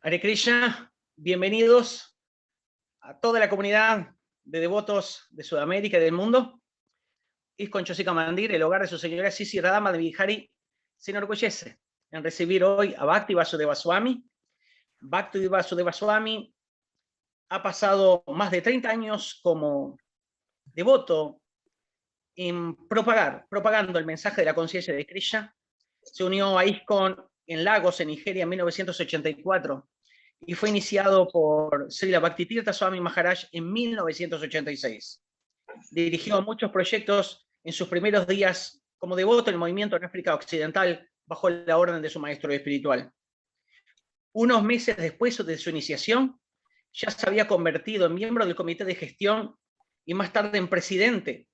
Hare Krishna, bienvenidos a toda la comunidad de devotos de Sudamérica y del mundo. ISKCON Chosika Mandir, el hogar de su señora Sisi Radha Madhvihari, se enorgullece en recibir hoy a Bhakti Vasudeva Swami. Bhakti Vasudeva Swami ha pasado más de 30 años como devoto en propagando el mensaje de la conciencia de Krishna. Se unió a ISKCON en Lagos, en Nigeria, en 1984, y fue iniciado por Srila Bhaktitirtha Swami Maharaj en 1986. Dirigió muchos proyectos en sus primeros días como devoto del movimiento en África Occidental bajo la orden de su maestro espiritual. Unos meses después de su iniciación, ya se había convertido en miembro del comité de gestión y más tarde en presidente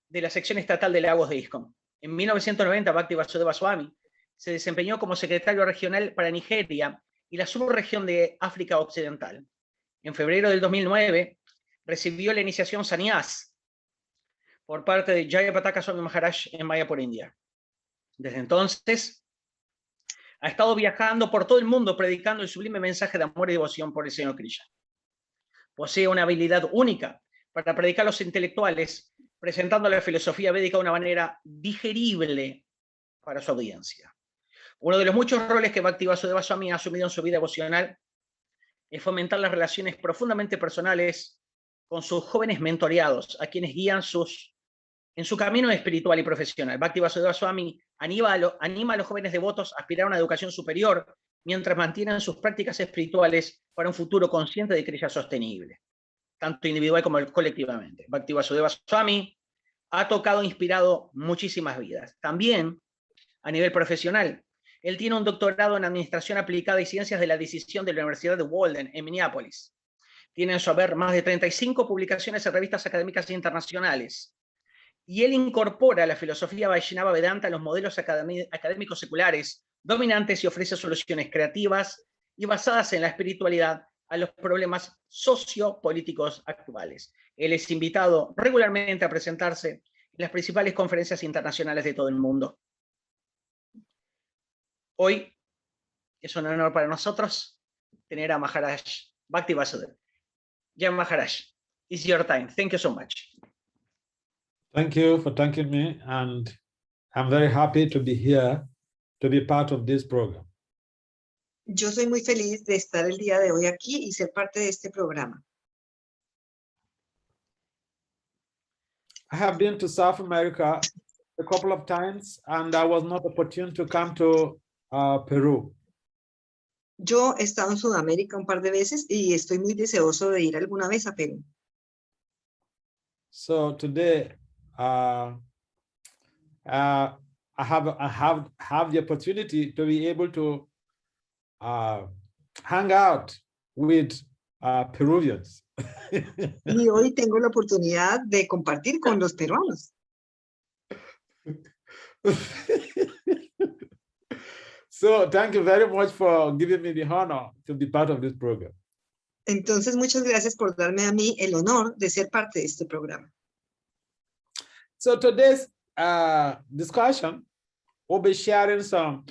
de la sección estatal de Lagos de ISKCON. En 1990, Bhakti Vasudeva Swami se desempeñó como secretario regional para Nigeria y la subregión de África Occidental. En febrero del 2009, recibió la iniciación Sannyas por parte de Jayapataka Swami Maharaj en Mayapur, India. Desde entonces, ha estado viajando por todo el mundo predicando el sublime mensaje de amor y devoción por el Señor Krishna. Posee una habilidad única para predicar a los intelectuales, presentando la filosofía védica de una manera digerible para su audiencia. Uno de los muchos roles que Bhakti Vasudeva Swami ha asumido en su vida devocional es fomentar las relaciones profundamente personales con sus jóvenes mentoreados, a quienes guían en su camino espiritual y profesional. Bhakti Vasudeva Swami anima a los jóvenes devotos a aspirar a una educación superior mientras mantienen sus prácticas espirituales para un futuro consciente de Krishna sostenible, tanto individual como colectivamente. Bhakti Vasudeva Swami ha tocado e inspirado muchísimas vidas. También, a nivel profesional, él tiene un doctorado en Administración Aplicada y Ciencias de la Decisión de la Universidad de Walden, en Minneapolis. Tiene en su haber más de 35 publicaciones en revistas académicas internacionales. Y él incorpora la filosofía Vaishnava Vedanta a los modelos académicos seculares dominantes y ofrece soluciones creativas y basadas en la espiritualidad a los problemas sociopolíticos actuales. Él es invitado regularmente a presentarse en las principales conferencias internacionales de todo el mundo. Hoy es un honor para nosotros tener a Maharaj Bhakti Vasudeva. Jai Maharaj, it's your time. Thank you so much. Thank you for thanking me, and I'm very happy to be here to be part of this program. Yo soy muy feliz de estar el día de hoy aquí y ser parte de este programa. I have been to South America a couple of times, and I was not opportune to come to Peru. Yo he estado en Sudamérica un par de veces y estoy muy deseoso de ir alguna vez a Perú. So today, I have the opportunity to be able to hang out with Peruvians. Y hoy tengo la oportunidad de compartir con los peruanos. So thank you very much for giving me the honor to be part of this program. Entonces, muchas gracias por darme a mí el honor de ser parte de este programa. So today's discussion, we'll be sharing some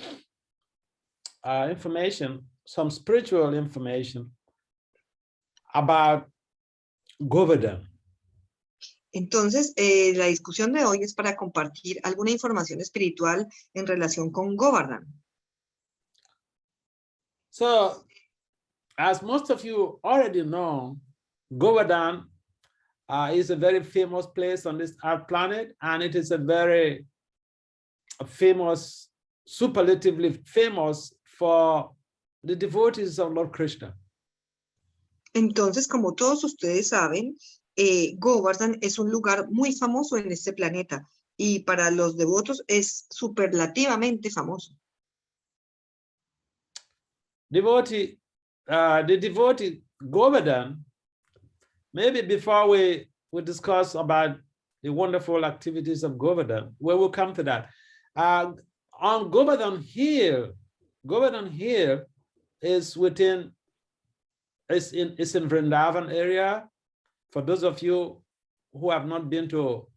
information, some spiritual information about Govardhan. Entonces, la discusión de hoy es para compartir alguna información espiritual en relación con Govardhan. So, as most of you already know, Govardhan is a very famous place on this earth planet, and it is a very famous, superlatively famous for the devotees of Lord Krishna. Entonces, como todos ustedes saben, Govardhan es un lugar muy famoso en este planeta y para los devotos es superlativamente famoso. The devotee Govardhan, maybe before we discuss about the wonderful activities of Govardhan, we will come to that. On Govardhan Hill is in Vrindavan area. For those of you who have not been to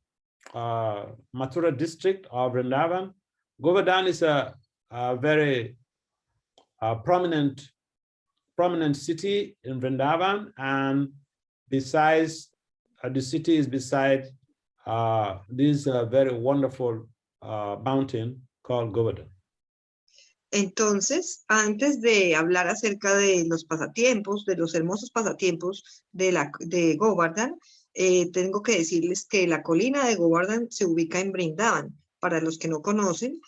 Mathura district or Vrindavan, Govardhan is a very prominent prominent city in Vrindavan, and besides, the city is beside this very wonderful mountain called Govardhan. Entonces, antes de hablar acerca de los pasatiempos, de los hermosos pasatiempos de Govardhan, tengo que decirles que la colina de Govardhan se ubica en Brindavan. Para los que no conocen,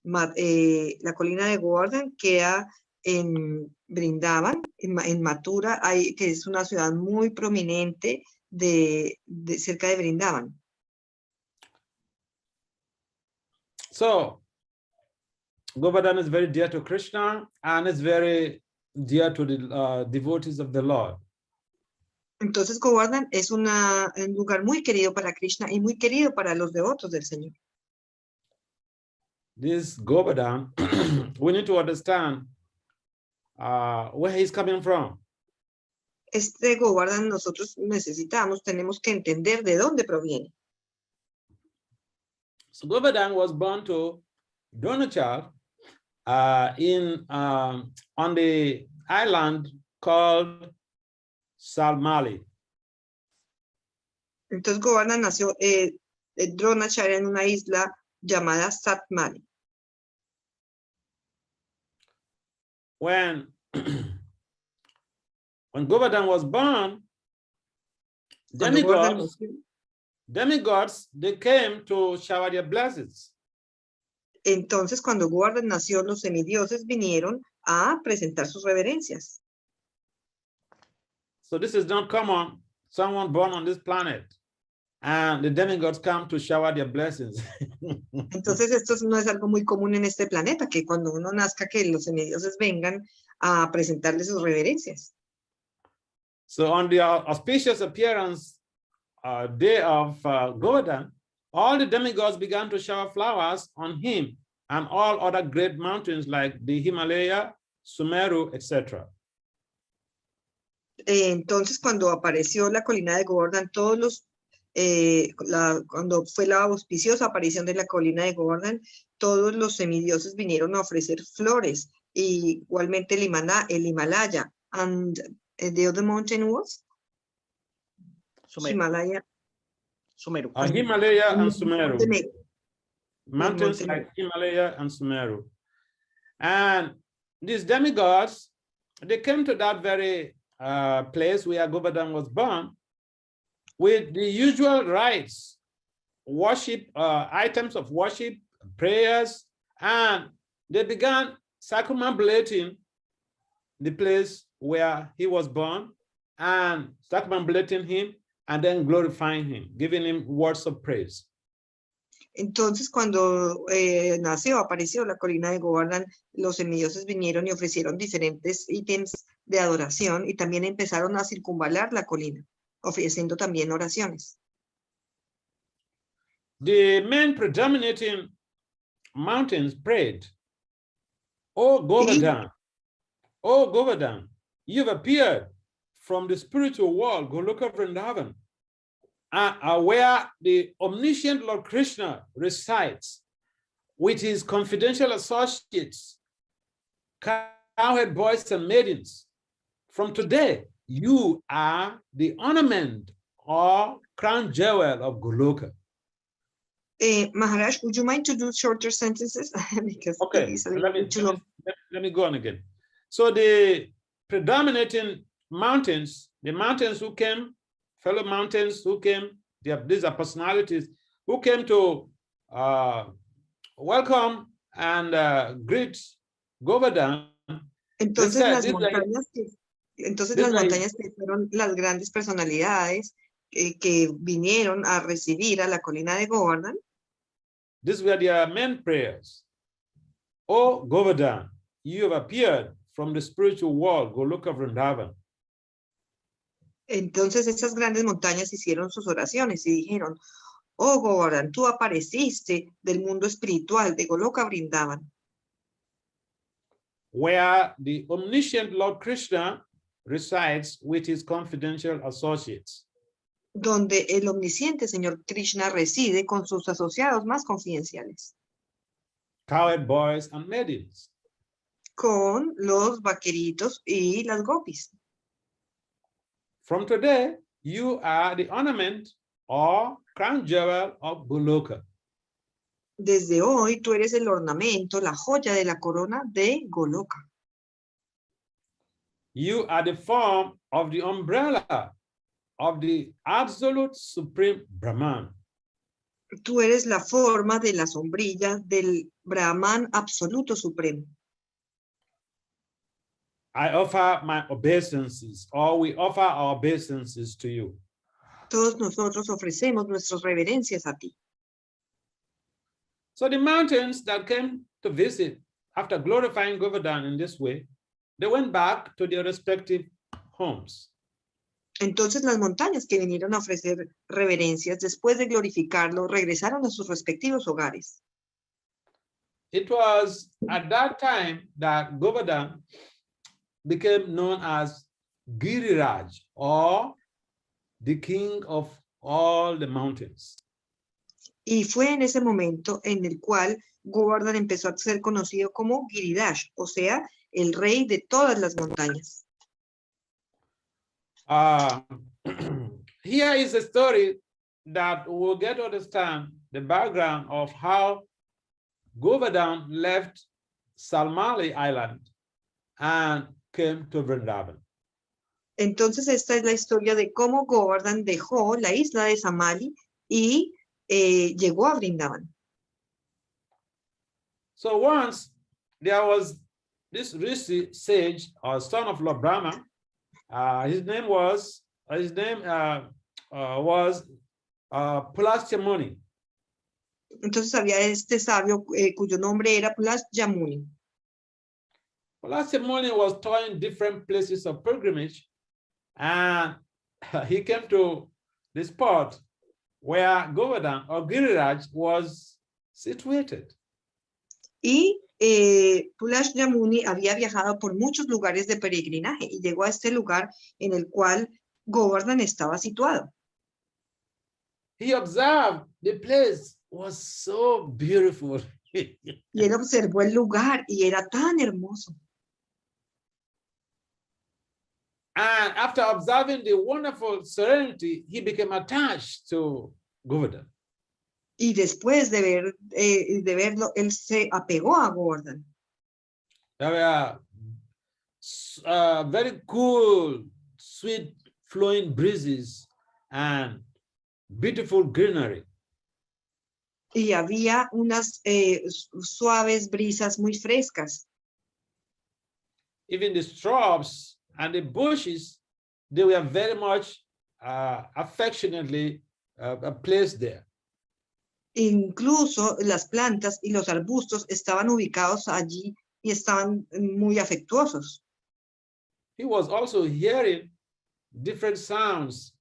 la colina de Govardhan queda en Brindavan, en Mathura, que es una ciudad muy prominente cerca de Brindavan. So, Govardhan is very dear to Krishna, and it's very dear to the devotees of the Lord. Entonces Govardhan es un lugar muy querido para Krishna y muy querido para los devotos del Señor. This Govardhan, we need to understand where he's coming from. Este Govardhan nosotros tenemos que entender de dónde proviene. So Govardhan was born to Dronachar on the island called Salmali. Entonces Govardhan nació Dronachar en una isla llamada Satmali. When Govardhan was born, demigods, they came to shower their blessings. Entonces, cuando Govardhan nació, los semidioses vinieron a presentar sus reverencias. So this is not common, someone born on this planet, and the demigods come to shower their blessings. Entonces, esto no es algo muy común en este planeta, que cuando uno nazca, que los semidioses vengan a presentarle sus reverencias. So on the auspicious appearance day of Govardhan, all the demigods began to shower flowers on him and all other great mountains like the Himalaya, Sumeru, etc. Entonces, cuando apareció la colina de Govardhan, cuando fue la auspiciosa aparición de la colina de Govardhan, todos los semidioses vinieron a ofrecer flores, y igualmente el Himalaya, and the other mountain was? Sumeru. Himalaya. Sumeru. Himalaya and Sumeru. Sumeru. Mountains like Himalaya and Sumeru. And these demigods, they came to that very place where Govardhan was born with the usual rites, worship, items of worship, prayers, and they began circumambulating the place where he was born and circumambulating him and then glorifying him, giving him words of praise. Entonces, cuando apareció la colina de Govardhan, los semidioses vinieron y ofrecieron diferentes ítems de adoración y también empezaron a circunvalar la colina, ofreciendo también oraciones. The main predominating mountains prayed, "Oh Govardhan, oh Govardhan, you've appeared from the spiritual world, Goloka Vrindavan, where the omniscient Lord Krishna resides with his confidential associates, cowherd boys and maidens. From today, you are the ornament or crown jewel of Goloka." Maharaj, would you mind to do shorter sentences? Because okay, let me go on again. So the predominating mountains, the mountains who came, fellow mountains who came, these are personalities who came to welcome and greet Govardhan. Entonces las montañas que fueron las grandes personalidades que vinieron a recibir a la colina de Govardhan. These were their main prayers. "Oh Govardhan, you have appeared from the spiritual world, Goloka Vrindavan." Entonces esas grandes montañas hicieron sus oraciones y dijeron: "Oh Govardhan, tú apareciste del mundo espiritual de Goloka Vrindavan." Where the omniscient Lord Krishna resides with his confidential associates. Donde el omnisciente Señor Krishna reside con sus asociados más confidenciales. Cowherd boys and maidens. con los vaqueritos y las gopis. From today, you are the ornament or crown jewel of Goloka. Desde hoy tú eres el ornamento, la joya de la corona de Goloka. You are the form of the umbrella of the absolute supreme Brahman. Tú eres la forma de la sombrilla del Brahman absoluto supremo. I offer my obeisances, or we offer our obeisances to you. Todos nosotros ofrecemos nuestras reverencias a ti. So the mountains that came to visit after glorifying Govardhan in this way, they went back to their respective homes. Entonces las montañas que vinieron a ofrecer reverencias después de glorificarlo regresaron a sus respectivos hogares. It was at that time that Govardhan became known as Giriraj, or the king of all the mountains. Y fue en ese momento en el cual Govardhan empezó a ser conocido como Giriraj, o sea, el rey de todas las montañas. Here is a story that will get to understand the background of how Govardhan left Salmali Island and came to Vrindavan. Entonces esta es la historia de cómo Govardhan dejó la isla de Samali y llegó a Vrindavan. So once there was this Rishi sage, or son of Lord Brahma. His name was Pulasya Muni. Entonces había este sabio cuyo nombre era Pulasya Muni. Pulasya Muni was touring different places of pilgrimage, and he came to the spot where Govardhan or Giriraj was situated. Y Pulasya Muni había viajado por muchos lugares de peregrinaje y llegó a este lugar en el cual Govardhan estaba situado. He observed the place was so beautiful. Y él observó el lugar y era tan hermoso. And after observing the wonderful serenity, he became attached to Govardhan. Y después de verlo, él se apegó a Govardhan. There were very cool, sweet, flowing breezes and beautiful greenery. Y había unas suaves brisas muy frescas. Even the shrubs and the bushes, they were very much affectionately placed there. Incluso las plantas y los arbustos estaban ubicados allí y estaban muy afectuosos. He was also hearing different sounds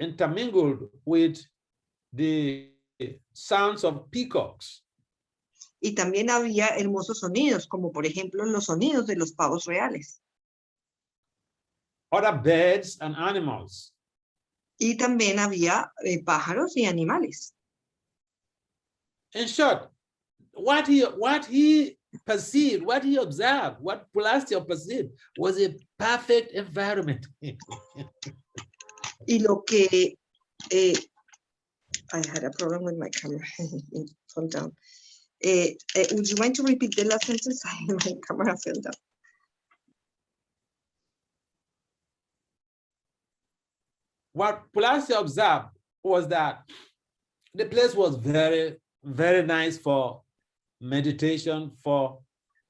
intermingled with the sounds of peacocks. Y también había hermosos sonidos, como por ejemplo los sonidos de los pavos reales. Other birds and animals. Y también había pájaros y animales. In short, what he perceived, what he observed, what Pulasya perceived was a perfect environment. Y lo que I had a problem with my camera. Hold down. Would you mind to repeat the last sentence? My camera fell down. What Pulasya observed was that the place was very, very nice for meditation, for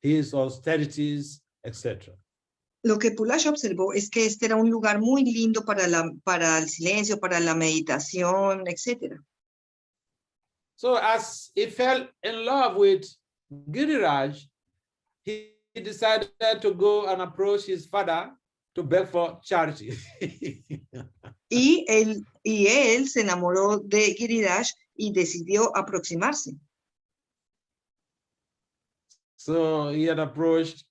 his austerities, etc. Lo que Pulasya observó es que este era un lugar muy lindo para el silencio, para la meditación, etc. So as he fell in love with Giriraj, he decided to go and approach his father to beg for charity. y él se enamoró de Giriraj y decidió aproximarse. So he had approached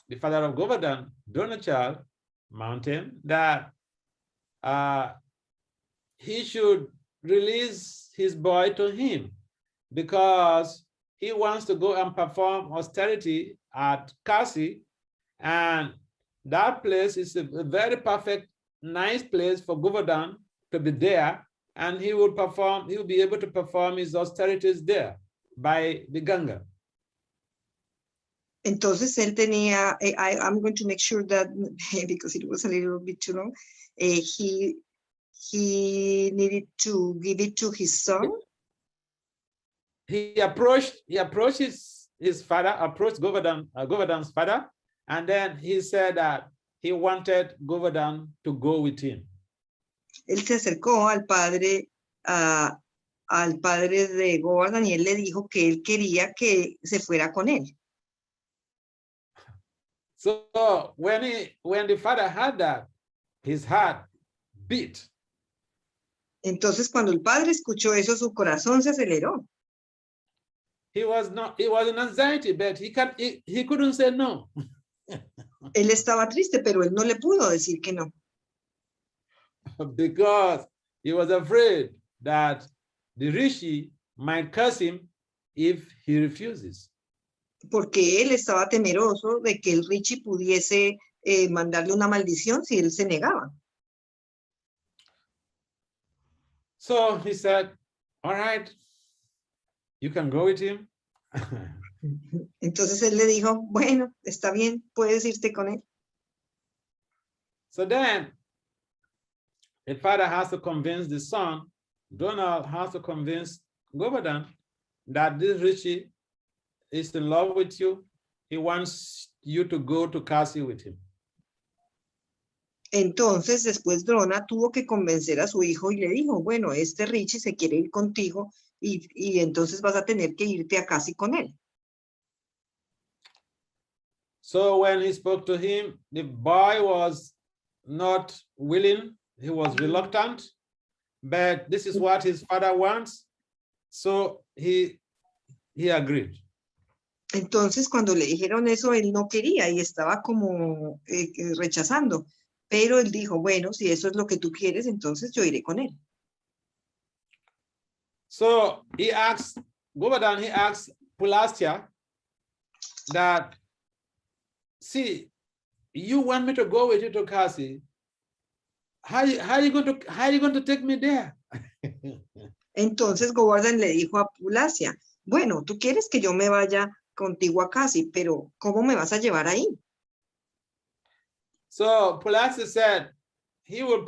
the father of Govardhan, Dronachal mountain, that he should release his boy to him because he wants to go and perform austerity at Kasi, and that place is a very perfect, nice place for Govardhan to be there, and he will be able to perform his austerities there by the Ganga. Entonces él tenía, I'm going to make sure that, because it was a little bit too long, he needed to give it to his son. He approached his father, approached Govardhan's father, and then he said that he wanted Govardhan to go with him. Él se acercó al padre de Govardhan y él le dijo que él quería que se fuera con él. So when the father heard that, his heart beat. Entonces cuando el padre escuchó eso, su corazón se aceleró. He was in anxiety, but he couldn't say no. Él estaba triste, pero él no le pudo decir que no. Because he was afraid that the rishi might curse him if he refuses. Porque él estaba temeroso de que el Rishi pudiese mandarle una maldición si él se negaba. So he said, all right, you can go with him. Entonces él le dijo, bueno, está bien, puedes irte con él. So then the father has to convince the son, Donald has to convince Govardhan that this Rishi is in love with you. He wants you to go to Kasi with him. Entonces después Drona tuvo que convencer a su hijo y le dijo, bueno, este Rishi se quiere ir contigo y entonces vas a tener que irte a Kasi con él. So when he spoke to him, the boy was not willing, he was reluctant, but this is what his father wants. So he agreed. Entonces cuando le dijeron eso, él no quería y estaba como rechazando. Pero él dijo, bueno, si eso es lo que tú quieres, entonces yo iré con él. So Govardhan asked Pulastya that, see, you want me to go with you to Kasi. How are you going to take me there? Entonces Govardhan le dijo a Pulastya, bueno, tú quieres que yo me vaya contigo a Kasi, pero ¿cómo me vas a llevar ahí? So Pulastya said he will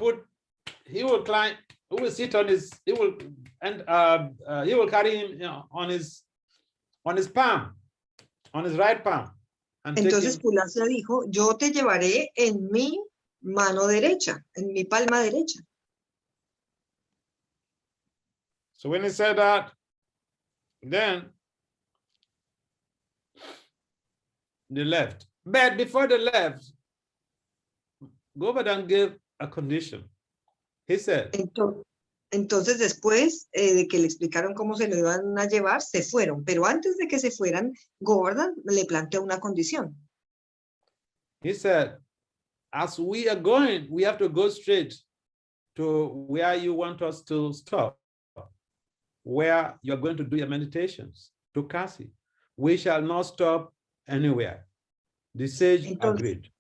sit on his, he will carry him, on his palm, on his right palm. Entonces Pulastya dijo, yo te llevaré en mi mano derecha, en mi palma derecha. So when he said that, then they left. But before they left, Govardhan gave a condition. He said, entonces después de que le explicaron cómo se lo iban a llevar, se fueron. Pero antes de que se fueran, Govardhan le planteó una condición. He said, as we are going, we have to go straight to where you want us to stop, where you're going to do your meditations, to Kasi. We shall not stop anywhere. The sage agreed.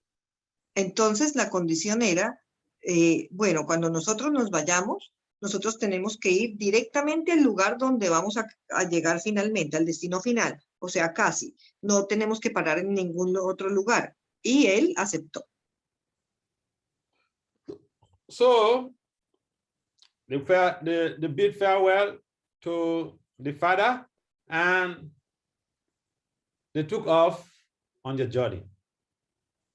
Entonces la condición era, bueno, cuando nosotros nos vayamos, nosotros tenemos que ir directamente al lugar donde vamos a llegar finalmente, al destino final, o sea, Kasi. No tenemos que parar en ningún otro lugar. Y él aceptó. So they bid farewell to the father and they took off on their journey.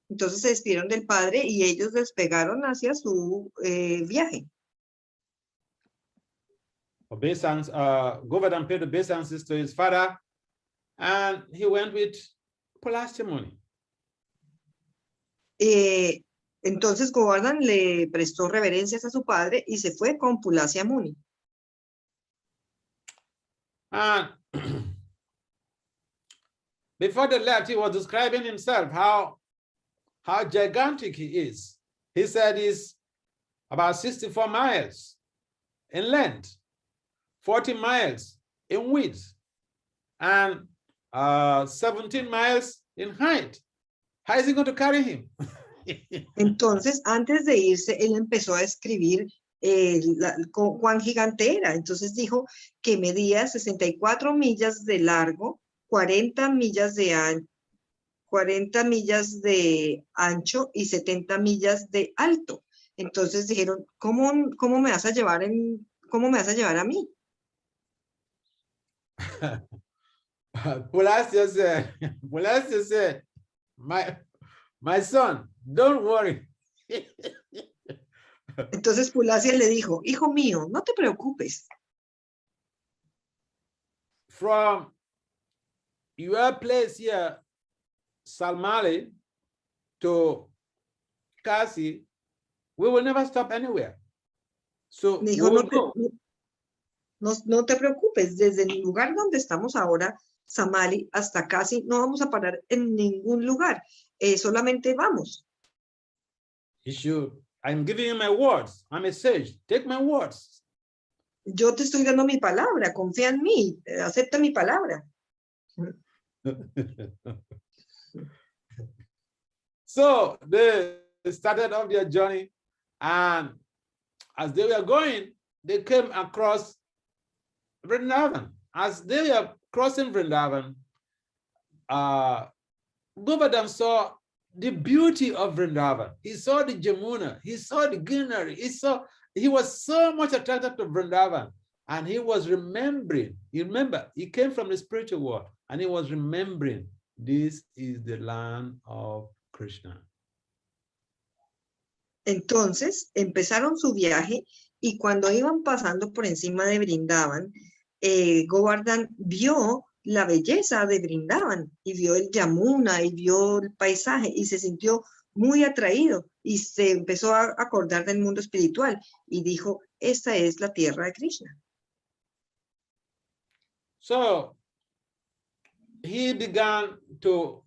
Entonces se despidieron del padre y ellos despegaron hacia su viaje. Govardhan paid obeisances to his father and he went with Pulastya Muni. Entonces Govardhan le prestó reverencias a su padre y se fue con Pulastya Muni. And before they left, he was describing himself, how gigantic he is. He said he's about 64 miles in length, 40 miles in width, and 17 miles in height. How is he going to carry him? Entonces, antes de irse, él empezó a escribir cuán gigante era. Entonces dijo que medía 64 millas de largo, 40 millas de ancho y 70 millas de alto. Entonces dijeron, ¿cómo me vas a llevar a mí? Pulacio said, my son, don't worry. Entonces Pulacios le dijo, hijo mío, no te preocupes. From your place here, Salmali, to Kasi, we will never stop anywhere. So Me we dijo, will go. no te preocupes, desde el lugar donde estamos ahora, Samali, hasta Casi, no vamos a parar en ningún lugar, solamente vamos. I'm giving you my words, I'm a sage, take my words. Yo te estoy dando mi palabra, confía en mí, acepta mi palabra. So they started off their journey, and as they were going, they came across Vrindavan. As they were crossing Vrindavan, Govardhan saw the beauty of Vrindavan. He saw the Jamuna, he saw the greenery, he was so much attracted to Vrindavan, and he was remembering, he came from the spiritual world, and he was remembering, this is the land of Krishna. Entonces empezaron su viaje y cuando iban pasando por encima de Brindavan, Govardhan vio la belleza de Brindavan y vio el Yamuna y vio el paisaje y se sintió muy atraído y se empezó a acordar del mundo espiritual y dijo, esta es la tierra de Krishna. So he began to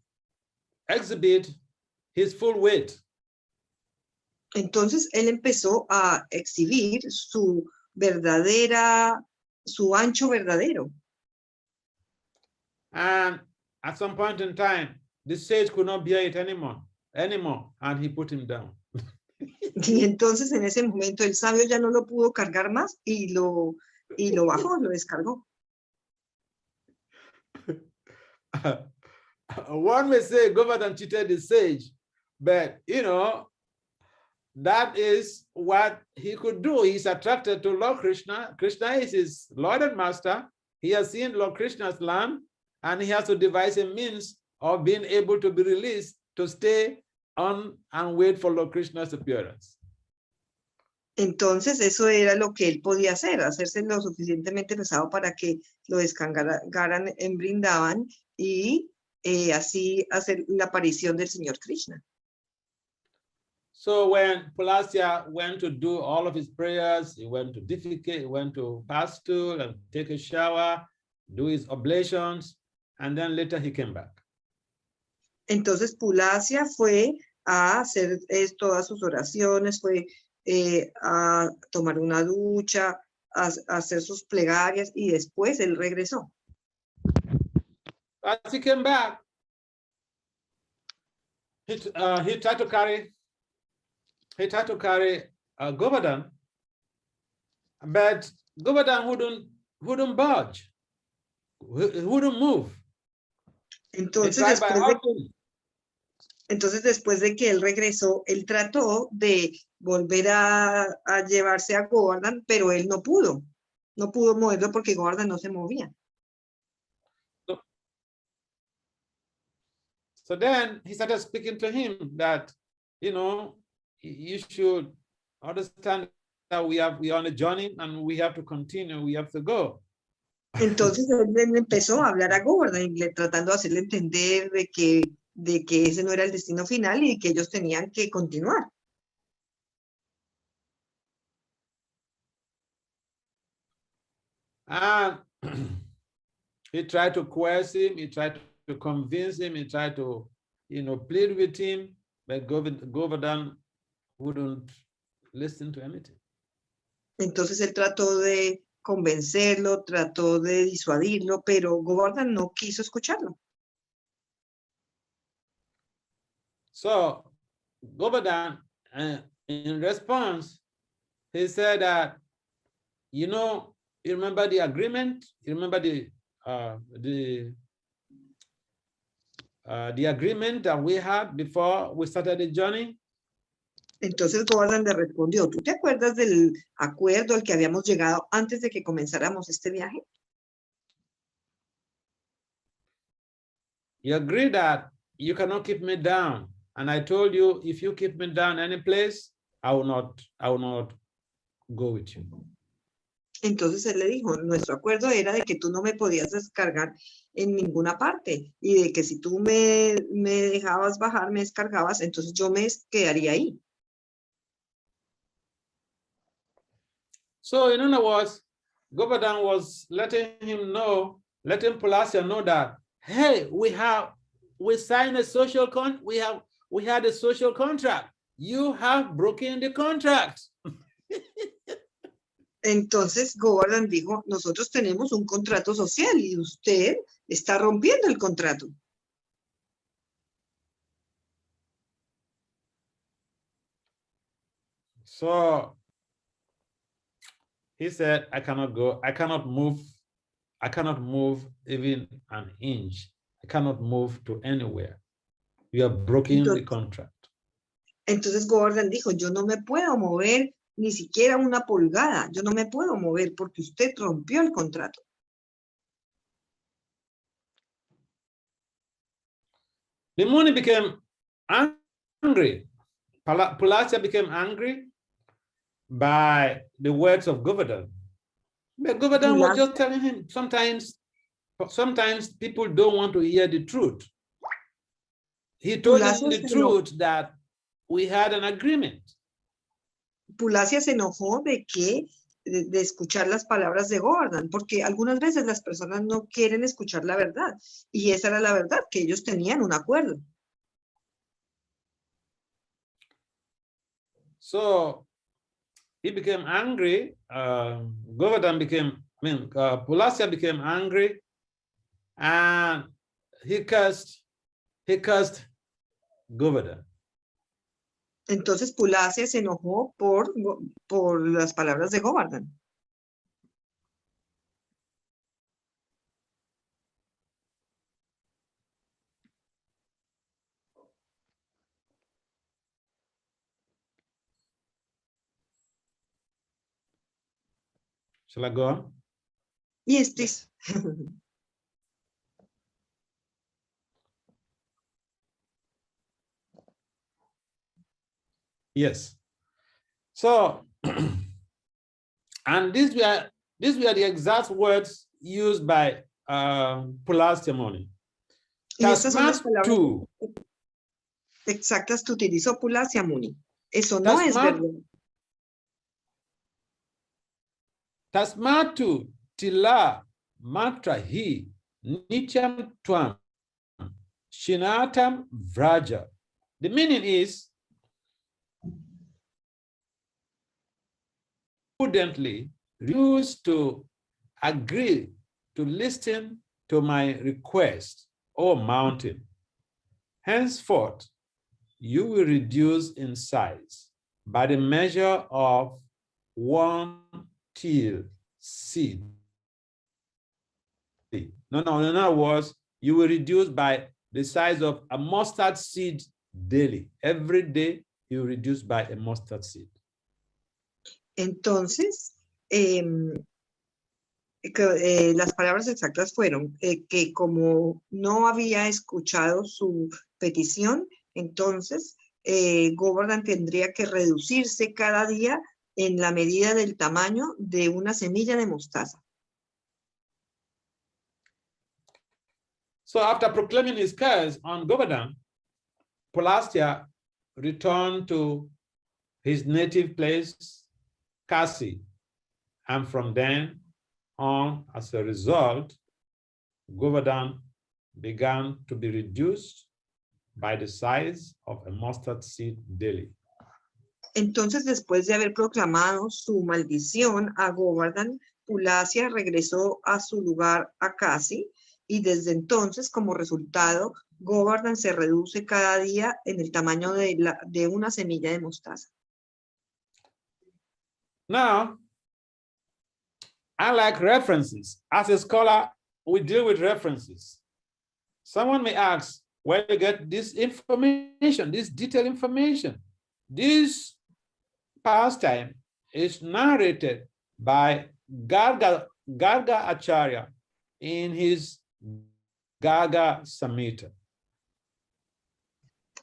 exhibit his full weight. Entonces él empezó a exhibir su ancho verdadero. And at some point in time, the sage could not bear it anymore, and he put him down. Y entonces en ese momento el sabio ya no lo pudo cargar más y lo bajó, lo descargó. One may say Govardhan cheated the sage, but that is what he could do. He's attracted to Lord Krishna. Krishna is his Lord and Master. He has seen Lord Krishna's land, and he has to devise a means of being able to be released to stay on and wait for Lord Krishna's appearance. Entonces eso era lo que él podía hacer, hacerse lo suficientemente pesado para que lo descargaran en Brindavan y así hacer la aparición del Señor Krishna. So when Pulasya went to do all of his prayers, he went to defecate, he went to pass stool and take a shower, do his oblations, and then later he came back. Entonces Pulasya fue a hacer todas sus oraciones, fue a tomar una ducha, a hacer sus plegarias y después él regresó. As he came back, he tried to carry Govardhan, but Govardhan wouldn't budge, wouldn't move. Entonces después de que él regresó, él trató de volver a llevarse a Govardhan, pero él no pudo moverlo porque Govardhan no se movía. So then he started speaking to him that, you should understand that we are on a journey and we have to continue, we have to go. Entonces él empezó a hablar a Govardhan, tratando de hacerle entender de que ese no era el destino final y que ellos tenían que continuar. And he tried to coerce him, he tried to convince him, he tried to, plead with him, but Govardhan wouldn't listen to anything. Entonces él trató de convencerlo, trató de disuadirlo, pero Govardhan no quiso escucharlo. So Govardhan, in response, he said that, you know, you remember the agreement? You remember the agreement that we had before we started the journey? Entonces Govardhan le respondió, ¿tú te acuerdas del acuerdo al que habíamos llegado antes de que comenzáramos este viaje? You agreed that you cannot keep me down. And I told you, if you keep me down any place, I will not go with you. Entonces él le dijo, nuestro acuerdo era de que tú no me podías descargar en ninguna parte y de que si tú me dejabas bajar, me descargabas, entonces yo me quedaría ahí. So in other words, Govardhan was letting Pulasia know that, hey, we signed a social we had a social contract. You have broken the contract. Entonces Govardhan dijo, nosotros tenemos un contrato social y usted está rompiendo el contrato. So he said, I cannot move even an inch. I cannot move to anywhere. You have broken the contract. Entonces Govardhan dijo, yo no me puedo mover ni siquiera una pulgada. Yo no me puedo mover porque usted rompió el contrato. The Muni became angry. Pulasia became angry by the words of Govardhan. But Govardhan was just telling him, sometimes people don't want to hear the truth. He told him the truth that we had an agreement. Pulasia se enojó de escuchar las palabras de Govardhan, porque algunas veces las personas no quieren escuchar la verdad, y esa era la verdad, que ellos tenían un acuerdo. So he became angry. Pulasia became angry, and he cursed Govardhan. Entonces Pulasia se enojó por las palabras de Govardhan. Shall I go on? Yes, please. Yes. So, and these were the exact words used by Pulasia Muni. Y estas son las palabras exactas que utilizó Pulasia Muni. Eso no es verdad. Tasmatu tila matrahi nityam twam shinatam vraja. The meaning is, prudently refuse to agree to listen to my request, O mountain. Henceforth, you will reduce in size by the measure of 1 till seed. No, in other words, you will reduce by the size of a mustard seed daily. Every day, you reduce by a mustard seed. Entonces, las palabras exactas fueron que como no había escuchado su petición, entonces Govardhan tendría que reducirse cada día en la medida del tamaño de una semilla de mostaza. So after proclaiming his curse on Govardhan, Pulasia returned to his native place, Kasi, and from then on, as a result, Govardhan began to be reduced by the size of a mustard seed daily. Entonces, después de haber proclamado su maldición a Govardhan, Pulasia regresó a su lugar Acasi y desde entonces, como resultado, Govardhan se reduce cada día en el tamaño de una semilla de mostaza. Now, I like references. As a scholar, we deal with references. Someone may ask, where you get this information, this detailed information? This pastime is narrated by Garga Acharya in his Garga Samhita.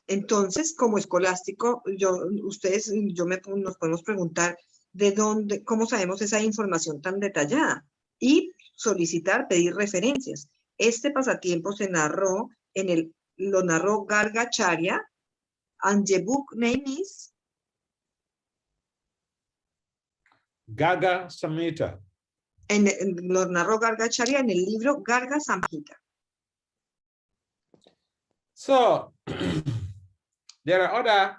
Entonces, como escolástico, nos podemos preguntar de dónde, cómo sabemos esa información tan detallada y solicitar, pedir referencias. Este pasatiempo se narró lo narró Garga Acharya, and the book name is Garga Samhita. Lo narró Garga Acharya en el libro Garga Samhita. So there are other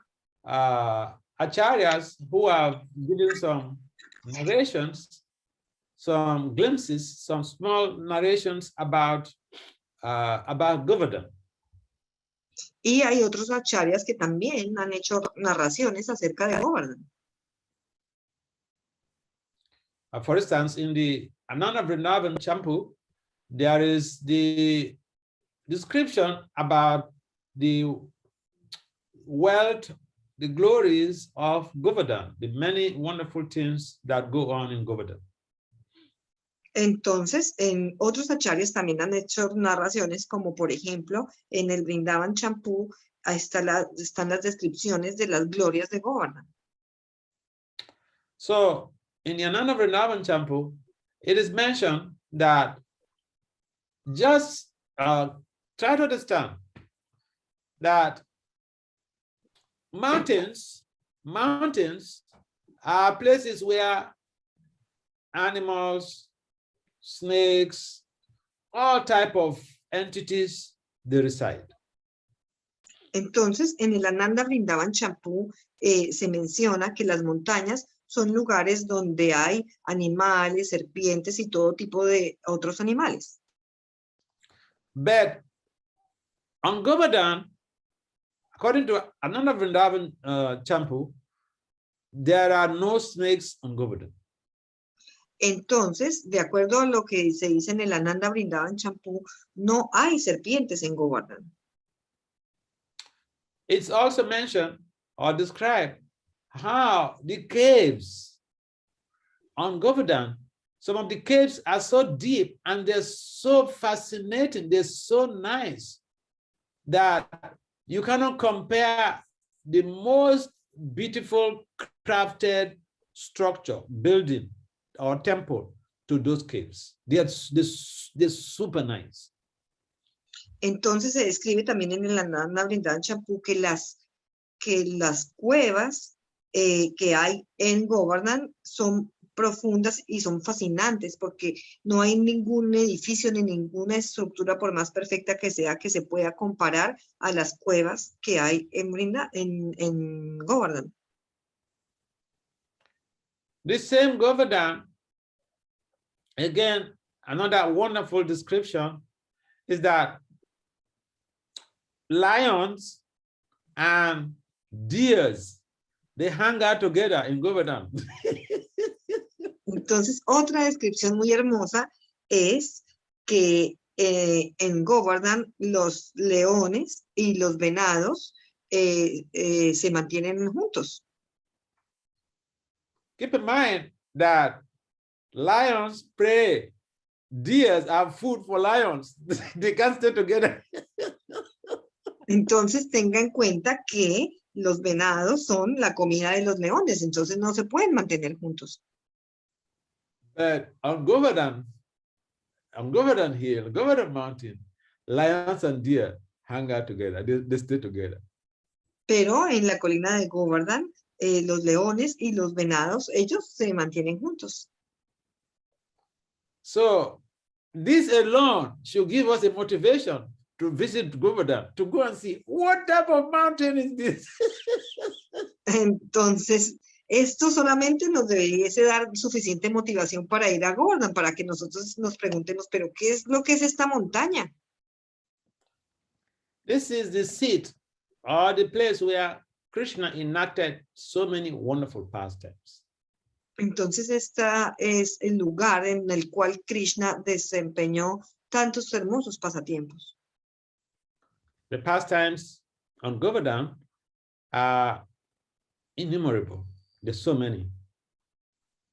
acharyas who have given some narrations, some glimpses, some small narrations about Govardhan. Y hay otros acharyas que también han hecho narraciones acerca de Govardhan. For instance, in the Ananda Vrindavan Champu, there is the description about the wealth, the glories of Govardhan, the many wonderful things that go on in Govardhan. Entonces, en otros acharyas también han hecho narraciones, como por ejemplo, en el Vrindavan Champu están las descripciones de las glorias de Govardhan. So, in the Ananda Vrindavan Champu, it is mentioned that just try to understand that mountains are places where animals, snakes, all type of entities, they reside. Entonces, en el Ananda Vrindavan Champu se menciona que las montañas son lugares donde hay animales, serpientes y todo tipo de otros animales. But on Govardhan, according to Ananda Vrindavan Champu, there are no snakes on Govardhan. Entonces, de acuerdo a lo que se dice en el Ananda Vrindavan Champu, no hay serpientes en Govardhan. It's also mentioned or described how the caves on Govardhan, some of the caves are so deep and they're so fascinating, they're so nice that you cannot compare the most beautiful crafted structure, building, or temple to those caves. They're super nice. Entonces se describe también en el Ananda Vrindavan Champu que las cuevas que hay en Govardhan son profundas y son fascinantes porque no hay ningún edificio ni ninguna estructura, por más perfecta que sea, que se pueda comparar a las cuevas que hay en Govardhan. This same Govardhan, again, another wonderful description is that lions and deers, they hang out together in Govardhan. Entonces, otra descripción muy hermosa es que en Govardhan los leones y los venados se mantienen juntos. Keep in mind that lions prey, deers are food for lions. They can't stay together. Entonces tenga en cuenta que los venados son la comida de los leones, entonces no se pueden mantener juntos. But on Govardhan Hill, Govardhan Mountain, lions and deer hang out together. They stay together. Pero en la colina de Govardhan, los leones y los venados, ellos se mantienen juntos. So this alone should give us a motivation to visit Govardhan, to go and see what type of mountain is this. Entonces, Esto solamente nos debiese dar suficiente motivación para ir a Govardhan, para que nosotros nos preguntemos, pero ¿qué es lo que es esta montaña? This is the seat or the place where Krishna enacted so many wonderful pastimes. Entonces, esta es el lugar en el cual Krishna desempeñó tantos hermosos pasatiempos. The pastimes on Govardhan are innumerable. There's so many.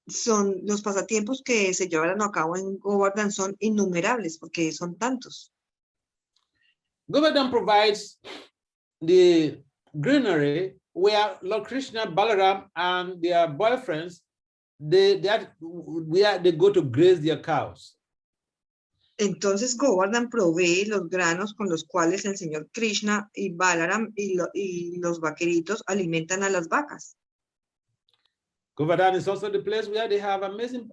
Son los pasatiempos que se llevaron a cabo en Govardhan son innumerables porque son tantos. Govardhan provides the greenery where Lord Krishna, Balaram, and their boyfriends, they go to graze their cows. Entonces Govardhan provee los granos con los cuales el señor Krishna y Balaram y los vaqueritos alimentan a las vacas. Govardhan is also the place where they have amazing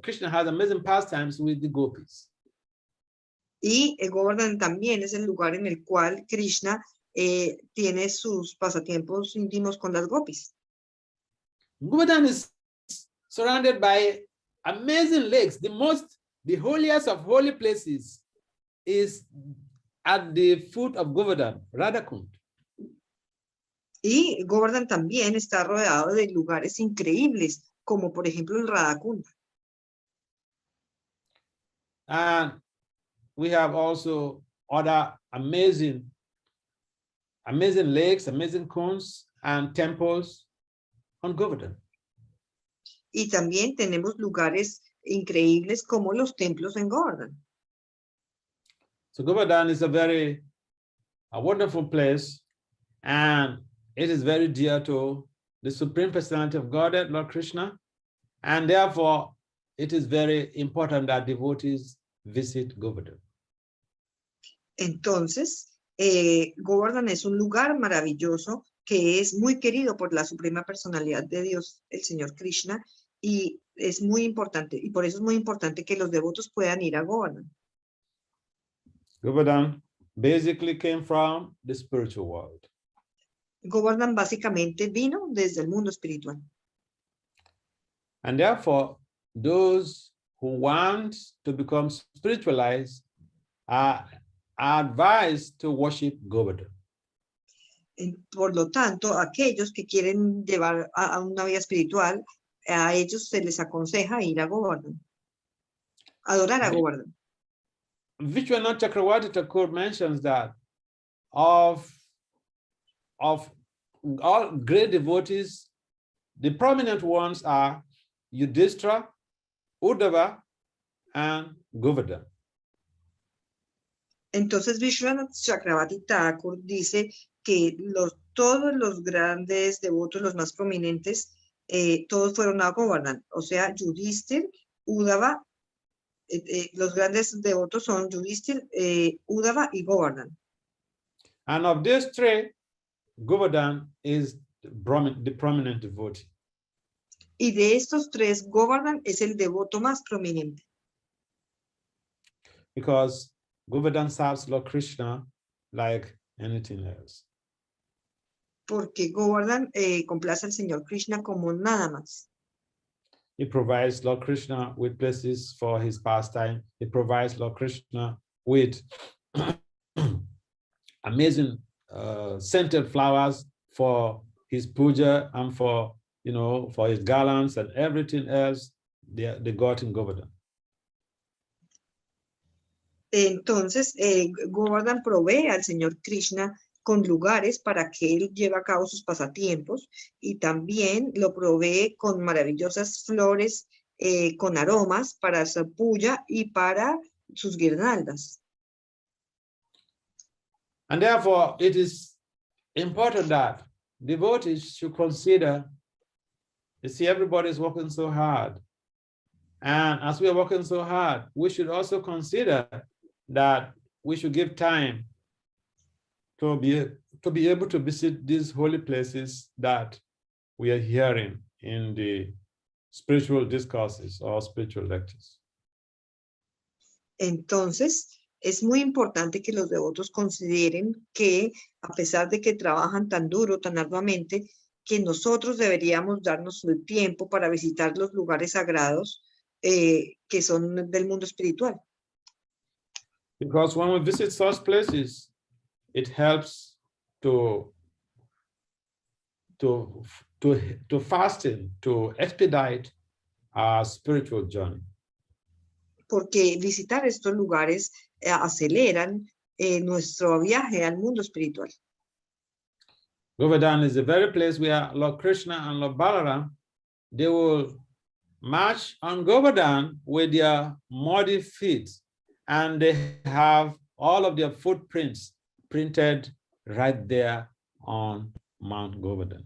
Krishna has amazing pastimes with the gopis. Y Govardhan también es el lugar en el cual Krishna tiene sus pasatiempos íntimos con las gopis. Govardhan is surrounded by amazing lakes. The holiest of holy places is at the foot of Govardhan, Radhakund. Y Govardhan también está rodeado de lugares increíbles, como por ejemplo el Radhakunda. And we have also other amazing lakes, amazing kunds, and temples on Govardhan. Y también tenemos lugares increíbles como los templos en Govardhan. So Govardhan is a wonderful place, and it is very dear to the Supreme Personality of Godhead, Lord Krishna, and therefore it is very important that devotees visit Govardhan. Entonces, Govardhan es un lugar maravilloso que es muy querido por la Suprema Personalidad de Dios, el Señor Krishna, y es muy importante, y por eso es muy importante que los devotos puedan ir a Govardhan. Govardhan basically came from the spiritual world. Govardhan básicamente vino desde el mundo espiritual. And therefore, those who want to become spiritualized are advised to worship Govardhan. Por lo tanto, aquellos que quieren llevar a una vida espiritual, a ellos se les aconseja ir a Govardhan, adorar a Govardhan. Vishwanath Chakravarti Thakur mentions that of all great devotees, the prominent ones are Yudhishthira, Uddhava, and Govardhan. Entonces Vishwanath Chakravarti Thakur dice que todos los grandes devotos, los más prominentes, todos fueron a Govardhan, o sea, Yudhishthira, Uddhava, los grandes devotos son Yudhishthira, Uddhava y Govardhan. And of these three, Govardhan is the prominent devotee. Y de estos tres, Govardhan es el devoto más prominente. Because Govardhan serves Lord Krishna like anything else. Porque Govardhan complace al Señor Krishna como nada más. He provides Lord Krishna with places for his pastime. He provides Lord Krishna with amazing scented flowers for his puja and for his garlands and everything else they got in Govardhan. Entonces, Govardhan provee al Señor Krishna con lugares para que él lleve a cabo sus pasatiempos y también lo provee con maravillosas flores con aromas para su puya y para sus guirnaldas. And therefore, it is important that devotees should consider, you see, everybody is working so hard. And as we are working so hard, we should also consider that we should give time to be able to visit these holy places that we are hearing in the spiritual discourses or spiritual lectures. Entonces, Es muy importante que los devotos consideren que, a pesar de que trabajan tan duro, tan arduamente, que nosotros deberíamos darnos el tiempo para visitar los lugares sagrados que son del mundo espiritual. Because when we visit such places, it helps to fasten, to expedite our spiritual journey. Porque visitar estos lugares aceleran nuestro viaje al mundo espiritual. Govardhan is the very place where Lord Krishna and Lord Balaram, they will march on Govardhan with their muddy feet, and they have all of their footprints printed right there on Mount Govardhan.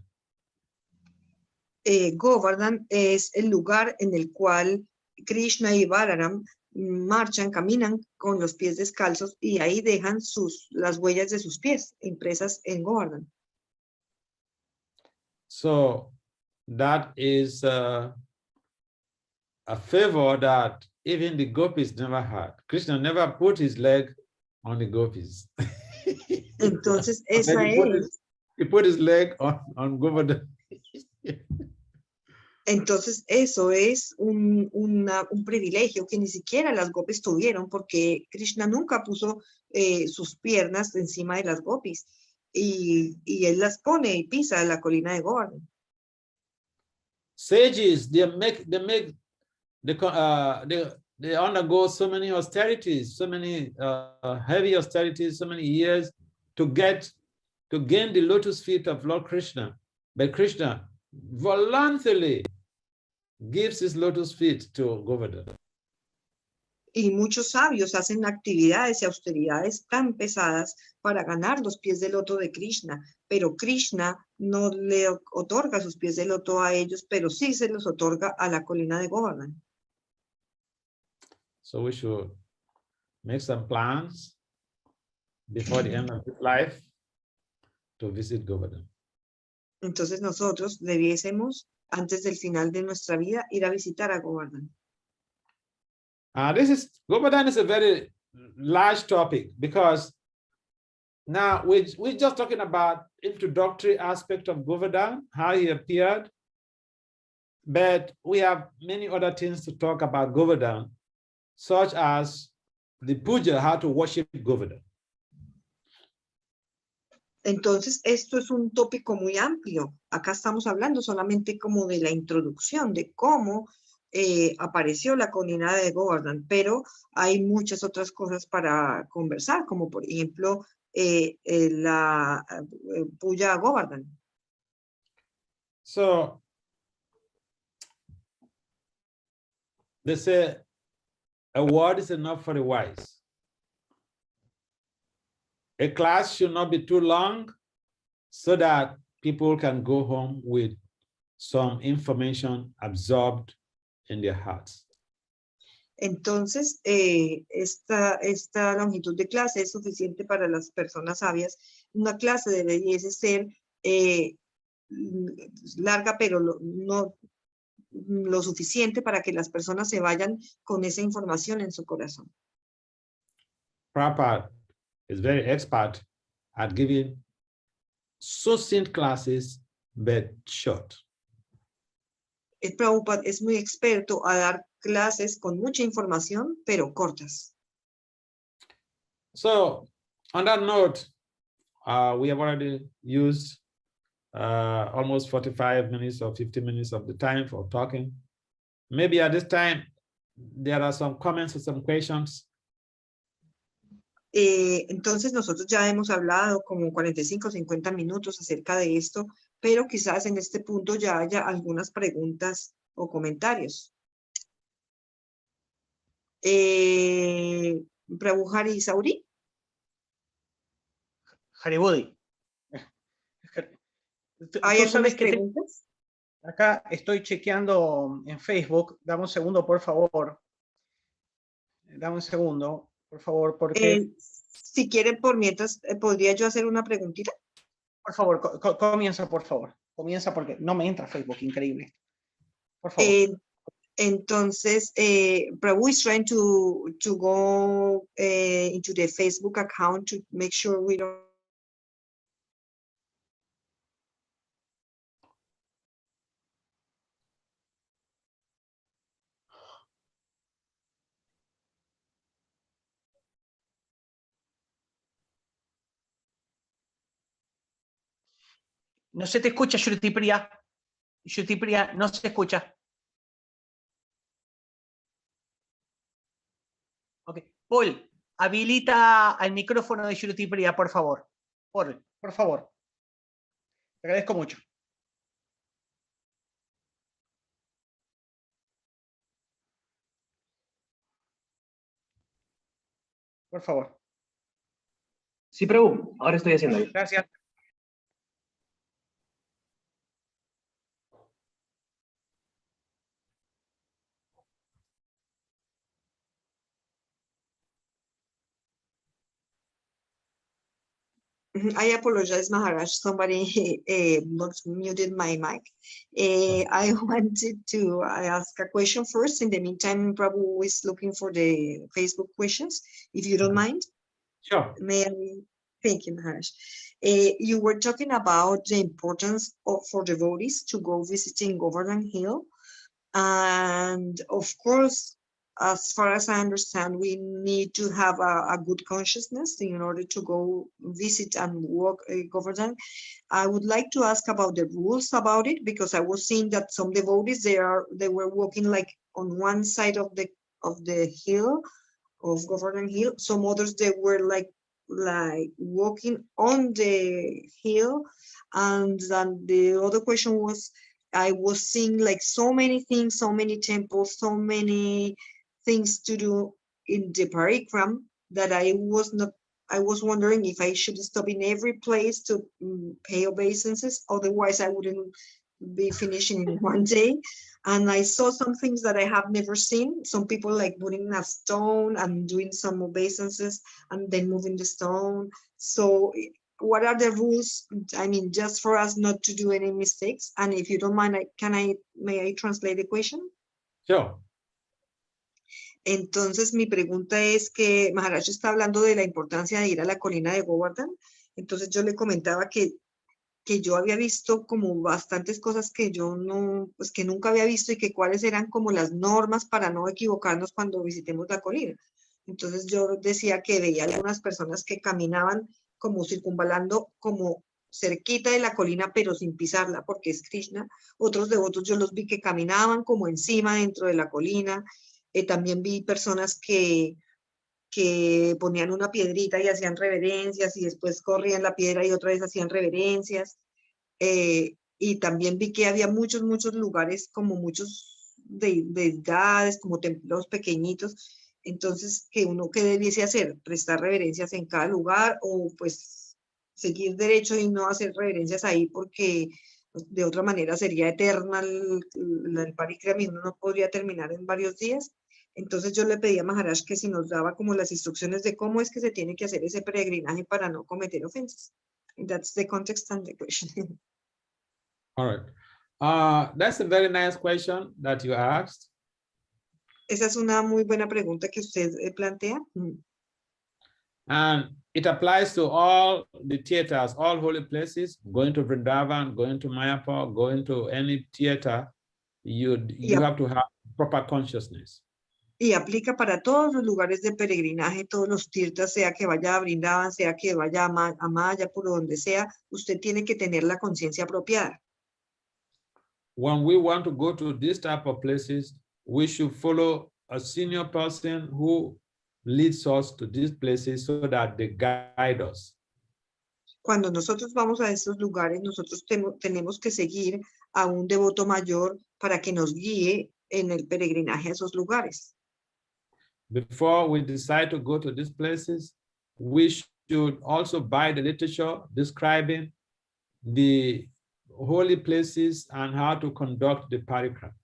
Govardhan es el lugar en el cual Krishna y Balaram marchan, caminan con los pies descalzos y ahí dejan las huellas de sus pies impresas en Govardhan. So that is a favor that even the gopis never had. Krishna never put his leg on the gopis. Entonces, esa es. He put his leg on Govardhan. Entonces, eso es un privilegio que ni siquiera las gopis tuvieron, porque Krishna nunca puso sus piernas encima de las gopis, y él las pone y pisa en la colina de Govardhan. Sages, they undergo so many austerities, so many heavy austerities, so many years to gain the lotus feet of Lord Krishna. But Krishna voluntarily gives his lotus feet to Govardhan. Y muchos sabios hacen actividades y austeridades tan pesadas para ganar los pies de loto de Krishna, pero Krishna no le otorga sus pies de loto a ellos, pero sí se los otorga a la colina de Govardhan. So we should make some plans before the end of this life to visit Govardhan. Entonces nosotros debiésemos, antes del final de nuestra vida, ir a visitar a Govardhan. Govardhan is a very large topic, because now we're just talking about introductory aspect of Govardhan, how he appeared, but we have many other things to talk about Govardhan, such as the puja, how to worship Govardhan. Entonces, esto es un tópico muy amplio. Acá estamos hablando solamente como de la introducción, de cómo apareció la colina de Govardhan, pero hay muchas otras cosas para conversar, como por ejemplo la puja a Govardhan. So, they say a word is enough for the wise. A class should not be too long so that people can go home with some information absorbed in their hearts. Entonces, esta longitud de clase es suficiente para las personas sabias. Una clase debería ser larga, pero no lo suficiente para que las personas se vayan con esa información en su corazón. Prabhupada is very expert at giving succinct classes, but short. El Prabhupada es muy experto a dar clases con mucha información, pero cortas. So, on that note, we have already used almost 45 minutes or 50 minutes of the time for talking. Maybe at this time, there are some comments or some questions. Entonces nosotros ya hemos hablado como 45 o 50 minutos acerca de esto, pero quizás en este punto ya haya algunas preguntas o comentarios. Prabhu Hari Sauri. Haribudi. ¿Hay ¿Tú sabes algunas que preguntas? acá estoy chequeando en Facebook? Dame un segundo, por favor. Dame un segundo, por favor, porque... Si quieren, por mientras, ¿podría yo hacer una preguntita? Por favor, comienza, por favor. Comienza porque no me entra Facebook, increíble. Por favor. Entonces, Prabhu is trying to go into the Facebook account to make sure we don't. No se te escucha, Shruti Priya. Shruti Priya, no se escucha. Ok. Paul, habilita el micrófono de Shruti Priya, por favor. Paul, por favor. Te agradezco mucho. Por favor. Sí, Prabhu, ahora estoy haciendo. Gracias. I apologize, Maharaj. Somebody muted my mic. I wanted to ask a question first. In the meantime, Prabhu is looking for the Facebook questions, if you don't mind. Sure. May I? Thank you, Maharaj. You were talking about the importance for devotees to go visiting Govardhan Hill. And of course, as far as I understand, we need to have a good consciousness in order to go visit and walk Govardhan. I would like to ask about the rules about it, because I was seeing that some devotees, they were walking like on one side of the hill of Govardhan Hill. Some others, they were like walking on the hill. And then the other question was, I was seeing like so many things, so many temples, so many things to do in the parikram that I was wondering if I should stop in every place to pay obeisances. Otherwise, I wouldn't be finishing in one day. And I saw some things that I have never seen. Some people like putting a stone and doing some obeisances and then moving the stone. So what are the rules? I mean, just for us not to do any mistakes. And if you don't mind, may I translate the question? Sure. Entonces, mi pregunta es que Maharaj está hablando de la importancia de ir a la colina de Govardhan. Entonces, yo le comentaba que yo había visto como bastantes cosas que yo pues que nunca había visto, y que cuáles eran como las normas para no equivocarnos cuando visitemos la colina. Entonces, yo decía que veía algunas personas que caminaban como circunvalando como cerquita de la colina, pero sin pisarla, porque es Krishna. Otros devotos yo los vi que caminaban como encima dentro de la colina. También vi personas que ponían una piedrita y hacían reverencias, y después corrían la piedra y otra vez hacían reverencias. Y también vi que había muchos lugares, como muchos deidades, como templos pequeñitos. Entonces, ¿qué debiese hacer? ¿Prestar reverencias en cada lugar, o pues seguir derecho y no hacer reverencias ahí, porque de otra manera sería eterna el parikram y uno no podría terminar en varios días? Entonces yo le pedí a Maharaj que si nos daba como las instrucciones de cómo es que se tiene que hacer ese peregrinaje para no cometer ofensas. That's the context and the question. All right. That's a very nice question that you asked. Esa es una muy buena pregunta que usted plantea. And it applies to all the theaters, all holy places, going to Vrindavan, going to Mayapur, going to any theater, you have to have proper consciousness. Y aplica para todos los lugares de peregrinaje, todos los tirtas, sea que vaya a Vrindavan, sea que vaya a Maya, por donde sea, usted tiene que tener la conciencia apropiada. When we want to go to this type of places, we should follow a senior person who leads us to these places so that they guide us. Cuando nosotros vamos a estos lugares, nosotros tenemos que seguir a un devoto mayor para que nos guíe en el peregrinaje a esos lugares. Before we decide to go to these places, we should also buy the literature describing the holy places and how to conduct the parikram.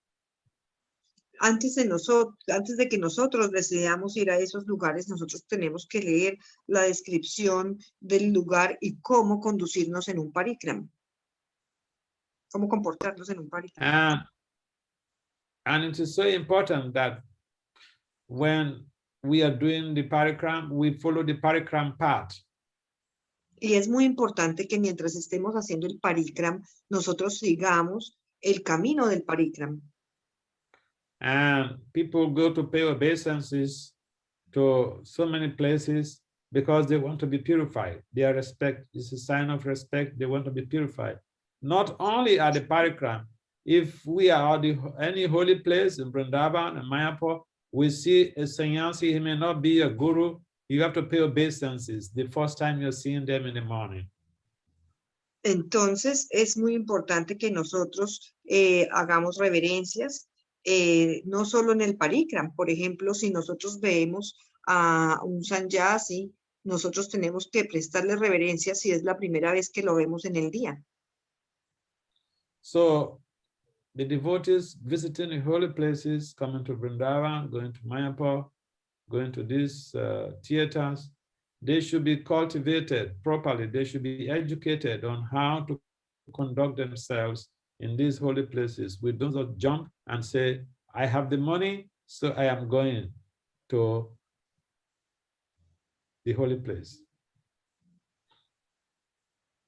Antes de que nosotros deseamos ir a esos lugares, nosotros tenemos que leer la descripción del lugar y cómo conducirnos en un parikram. Cómo comportarnos en un parikram. And it is so important that when we are doing the parikram, we follow the parikram path. Y es muy importante que mientras estemos haciendo el parikram, nosotros sigamos el camino del parikram. And people go to pay obeisances to so many places because they want to be purified. Their respect is a sign of respect. They want to be purified. Not only at the parikram, if we are at any holy place in Vrindavan and Mayapur, we see a sannyasi, he may not be a guru. You have to pay obeisances the first time you're seeing them in the morning. Entonces, es muy importante que nosotros hagamos reverencias, no solo en el parikram. Por ejemplo, si nosotros vemos a un sannyasi, nosotros tenemos que prestarle reverencia si es la primera vez que lo vemos en el día. So the devotees visiting the holy places, coming to Vrindavan, going to Mayapur, going to these theaters, they should be cultivated properly. They should be educated on how to conduct themselves in these holy places. We don't just jump and say, I have the money, so I am going to the holy place.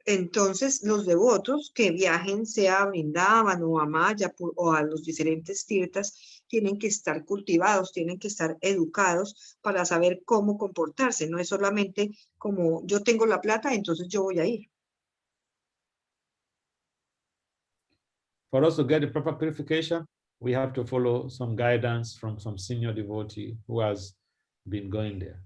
Entonces, los devotos que viajen, sea a Vrindavan o a Mayapur o a los diferentes tirtas, tienen que estar cultivados, tienen que estar educados para saber cómo comportarse. No es solamente como yo tengo la plata, entonces yo voy a ir. For us to get the proper purification, we have to follow some guidance from some senior devotee who has been going there.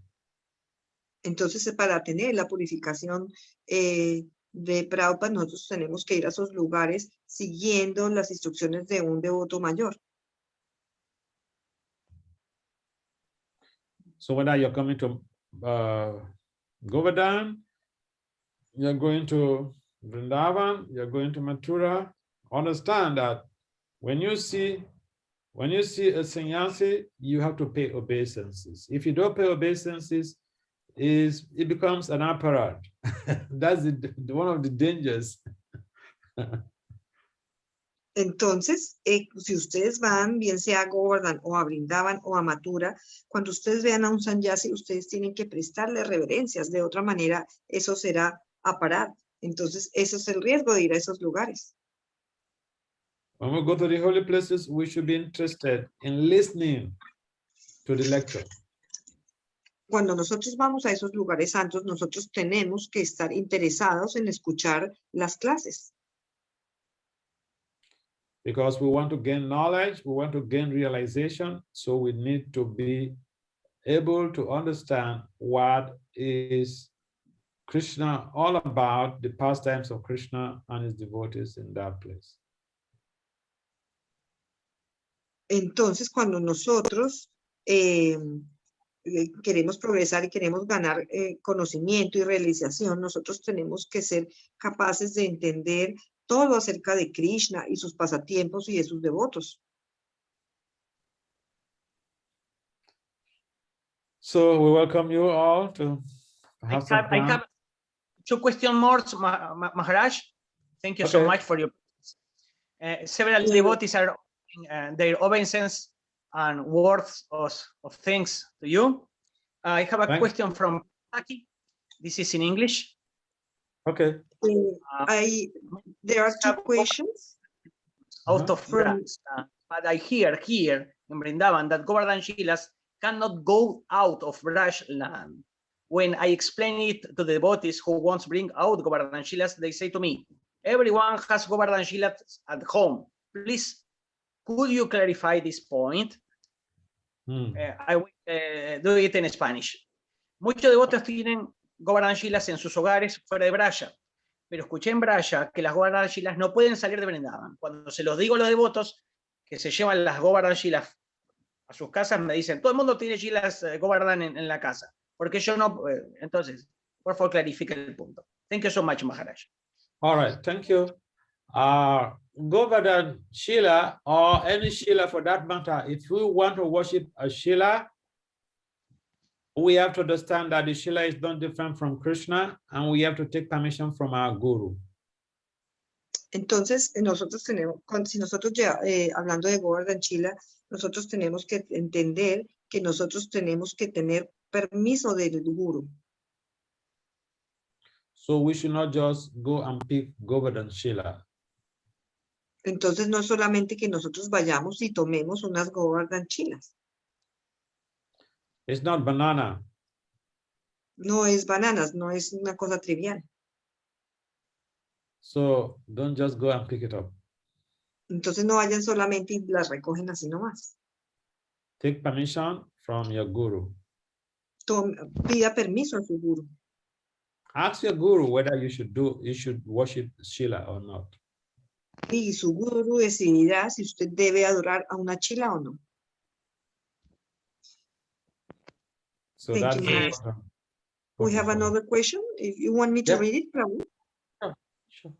Entonces, para tener la purificación de Prabhupada, nosotros tenemos que ir a esos lugares siguiendo las instrucciones de un devoto mayor. So whether you're coming to Govardhan, you're going to Vrindavan, you're going to Mathura, understand that when you see a sannyasi, you have to pay obeisances. If you don't pay obeisances, it becomes an apparat. That's one of the dangers. Entonces, si ustedes van, bien sea a Govardhan o a Vrindavan o a Mathura, cuando ustedes vean a un sannyasi, ustedes tienen que prestarle reverencias. De otra manera, eso será aparat. Entonces, eso es el riesgo de ir a esos lugares. When we go to the holy places, we should be interested in listening to the lecture. Cuando nosotros vamos a esos lugares santos, nosotros tenemos que estar interesados en escuchar las clases. Because we want to gain knowledge, we want to gain realization, so we need to be able to understand what is Krishna all about, the pastimes of Krishna and his devotees in that place. Entonces, cuando nosotros queremos progresar y queremos ganar conocimiento y realización, nosotros tenemos que ser capaces de entender todo acerca de Krishna y sus pasatiempos y de sus devotos. So we welcome you all to have some fun. I have 2 questions more, Maharaj. Thank you so much for your several devotees are their obeisance and words of thanks to you. I have a question from Taki. This is in English. Okay. There are 2 questions. Out of France, but I hear here in Vrindavan that Govardhan Shilas cannot go out of Braj land. When I explain it to the devotees who want to bring out Govardhan Shilas, they say to me, everyone has Govardhan Shilas at home. Please, could you clarify this point? I will do it in Spanish. Muchos devotos tienen Govardhan Shilas en sus hogares fuera de Braja, pero escuché en Braja que las Govardhan Shilas no pueden salir de Vrindavan. Cuando se los digo a los devotos que se llevan las Govardhan Shilas a sus casas, me dicen, todo el mundo tiene Shilas Govardhan en la casa, porque yo no. Entonces, por favor, clarifique el punto. Thank you so much, Maharaj. All right, thank you. Govardhan Shila, or any Shila for that matter, if we want to worship a Shila, we have to understand that the Shila is not different from Krishna, and we have to take permission from our Guru. Entonces, nosotros tenemos, si nosotros ya, hablando de Govardhan Shila, nosotros tenemos que entender que nosotros tenemos que tener permiso del guru. So we should not just go and pick Govardhan Shila. Entonces, no es solamente que nosotros vayamos y tomemos unas Govardhan Shilas. It's not banana. No es bananas, no es una cosa trivial. So don't just go and pick it up. Entonces, no vayan solamente y las recogen así nomás. Take permission from your guru. Pida permiso a su guru. Ask your guru whether you should worship Shila or not. Y su guru decidirá si usted debe adorar a una chila o no. So Thank that's you, Maharaj. important. We have another question. If you want me to Yep. read it, Prabhu. Sure.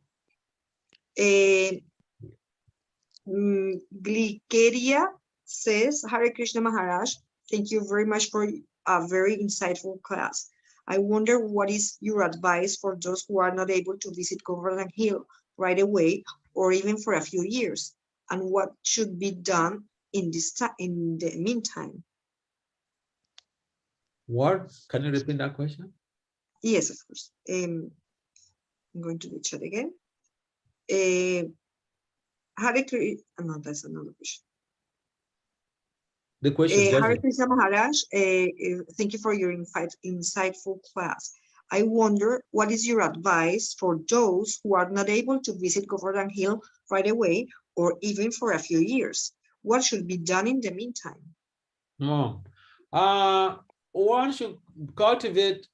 Glikeria says, Hare Krishna Maharaj, thank you very much for a very insightful class. I wonder what is your advice for those who are not able to visit Govardhan Hill right away or even for a few years, and what should be done in the meantime? What? Can you repeat that question? Yes, of course. I'm going to the chat again. Hare Krishna, no, that's another question. The question, Hare Krishna Maharaj, thank you for your insightful class. I wonder, what is your advice for those who are not able to visit Govardhan Hill right away or even for a few years? What should be done in the meantime? no. One should cultivate.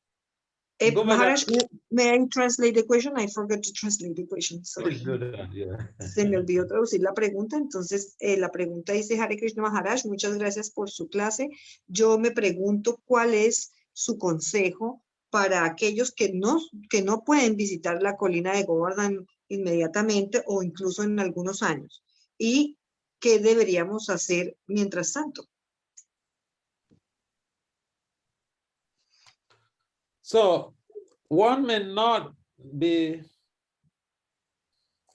Maharaj, may I translate the question? I forgot to translate the question. Sorry. Please do that, yeah. Se me olvidó traducir la pregunta, entonces la pregunta dice Hare Krishna Maharaj, muchas gracias por su clase. Yo me pregunto cuál es su consejo para aquellos que no pueden visitar la colina de Govardhan inmediatamente o incluso en algunos años. ¿Y qué deberíamos hacer mientras tanto? So one may not be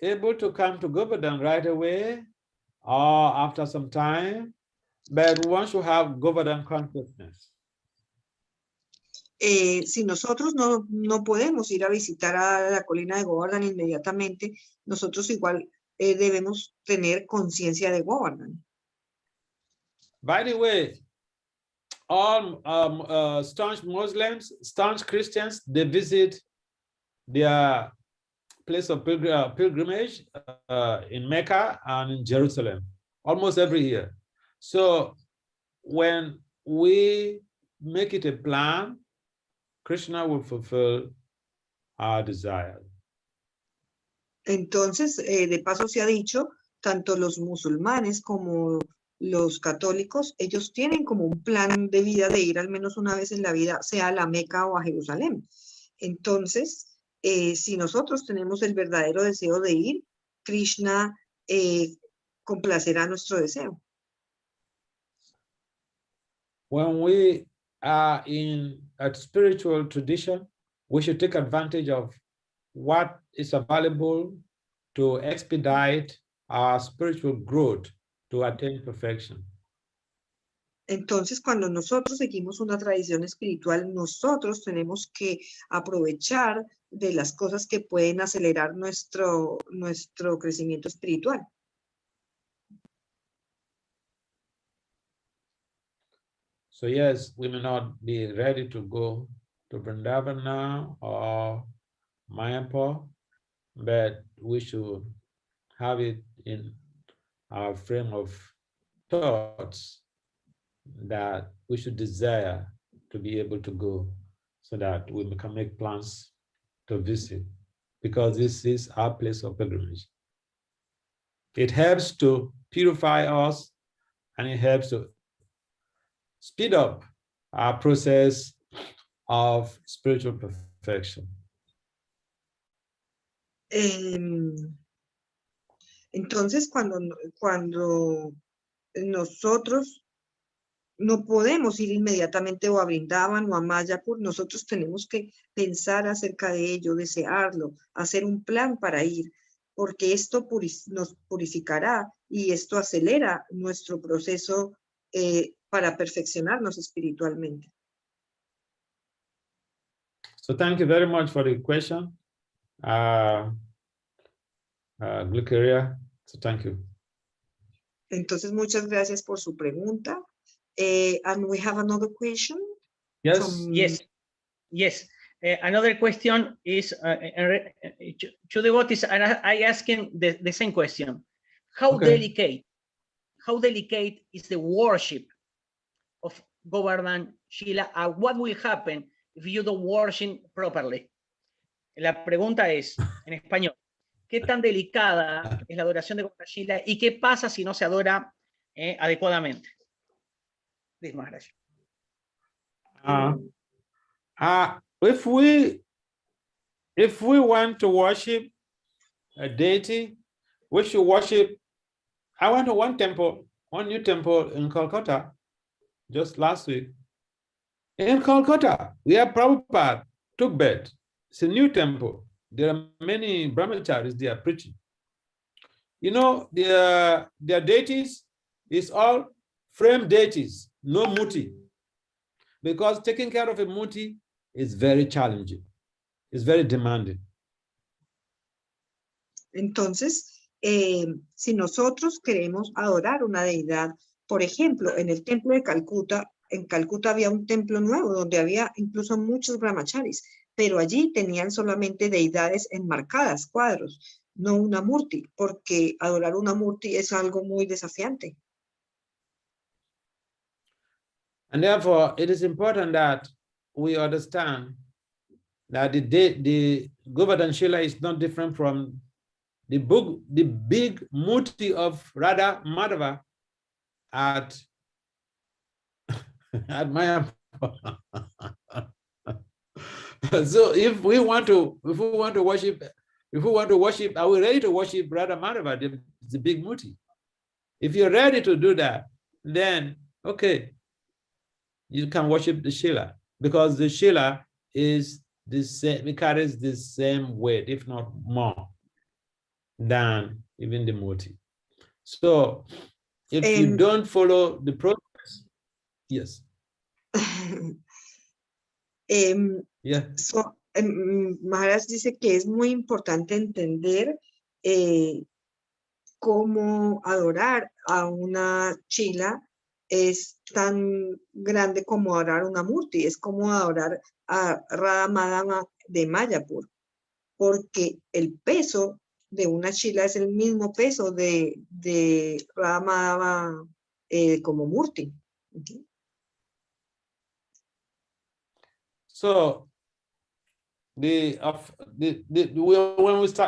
able to come to Govardhan right away or after some time, but one should have Govardhan consciousness. Si nosotros no podemos ir a visitar a la colina de Govardhan inmediatamente, nosotros igual debemos tener conciencia de Govardhan. By the way, all staunch Muslims, staunch Christians, they visit their place of pilgrimage in Mecca and in Jerusalem almost every year. So when we make it a plan, Krishna will fulfill our desire. Entonces, de paso se ha dicho, tanto los musulmanes como los católicos, ellos tienen como un plan de vida de ir al menos una vez en la vida, sea a la Meca o a Jerusalén. Entonces, si nosotros tenemos el verdadero deseo de ir, Krishna complacerá nuestro deseo. When we are in a spiritual tradition, we should take advantage of what is available to expedite our spiritual growth to attain perfection. Entonces, cuando nosotros seguimos una tradición espiritual, nosotros tenemos que aprovechar de las cosas que pueden acelerar nuestro crecimiento espiritual. So yes, we may not be ready to go to Vrindavan now or Mayapur, but we should have it in our frame of thoughts that we should desire to be able to go so that we can make plans to visit, because this is our place of pilgrimage. It helps to purify us and it helps to speed up our process of spiritual perfection. Entonces, cuando nosotros no podemos ir inmediatamente o a Vrindavan o a Mayapur, nosotros tenemos que pensar acerca de ello, desearlo, hacer un plan para ir. porque esto nos purificará y esto acelera nuestro proceso para perfeccionarnos espiritualmente. So thank you very much for the question, Glucaria. So thank you. Entonces, muchas gracias por su pregunta. And we have another question. Yes. From- Yes. Another question is, two devotees are asking the same question. How delicate is the worship of Govardhan Shila, and what will happen if you don't worship properly? La pregunta es, en español, ¿qué tan delicada es la adoración de Govardhan Shila y qué pasa si no se adora adecuadamente? Please, Maharaj. If we want to worship a deity, we should worship. I went to one new temple in Calcutta just last week. In Calcutta, we have Prabhupada took bed. It's a new temple. There are many brahmacharis they are preaching. You know, their deities is all frame deities, no muti. Because taking care of a muti is very challenging. It's very demanding. Entonces, si nosotros queremos adorar una deidad, por ejemplo, en el templo de Calcuta, en Calcuta había un templo nuevo donde había incluso muchos brahmacharis, pero allí tenían solamente deidades enmarcadas, cuadros, no una murti, porque adorar una murti es algo muy desafiante. And therefore, it is important that we understand that the Govardhan Shila is not different from the big murti of Radha Madhava at Mayapur. So if we want to worship, are we ready to worship Radha Madhava, the big murti? If you're ready to do that, then okay, you can worship the Shila, because the Shila is the same, it carries the same weight, if not more, than even the murti. So if you don't follow the process, yes. Maharaj dice que es muy importante entender cómo adorar a una chila es tan grande como adorar una murti, es como adorar a Radha Madhava de Mayapur, porque el peso de una chila es el mismo peso de Radha Madhava como murti. So when we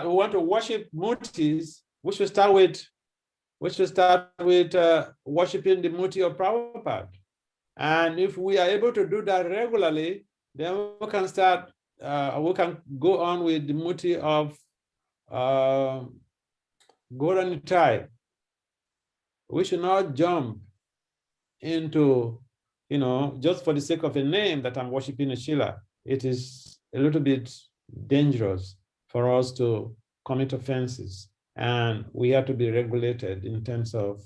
want to worship murtis, we should start with worshiping the murti of Prabhupada. And if we are able to do that regularly, then we can start, we can go on with the murti of Gauranitai. We should not jump into, just for the sake of a name that I'm worshiping a Shila. It is a little bit dangerous for us to commit offenses. And we have to be regulated in terms of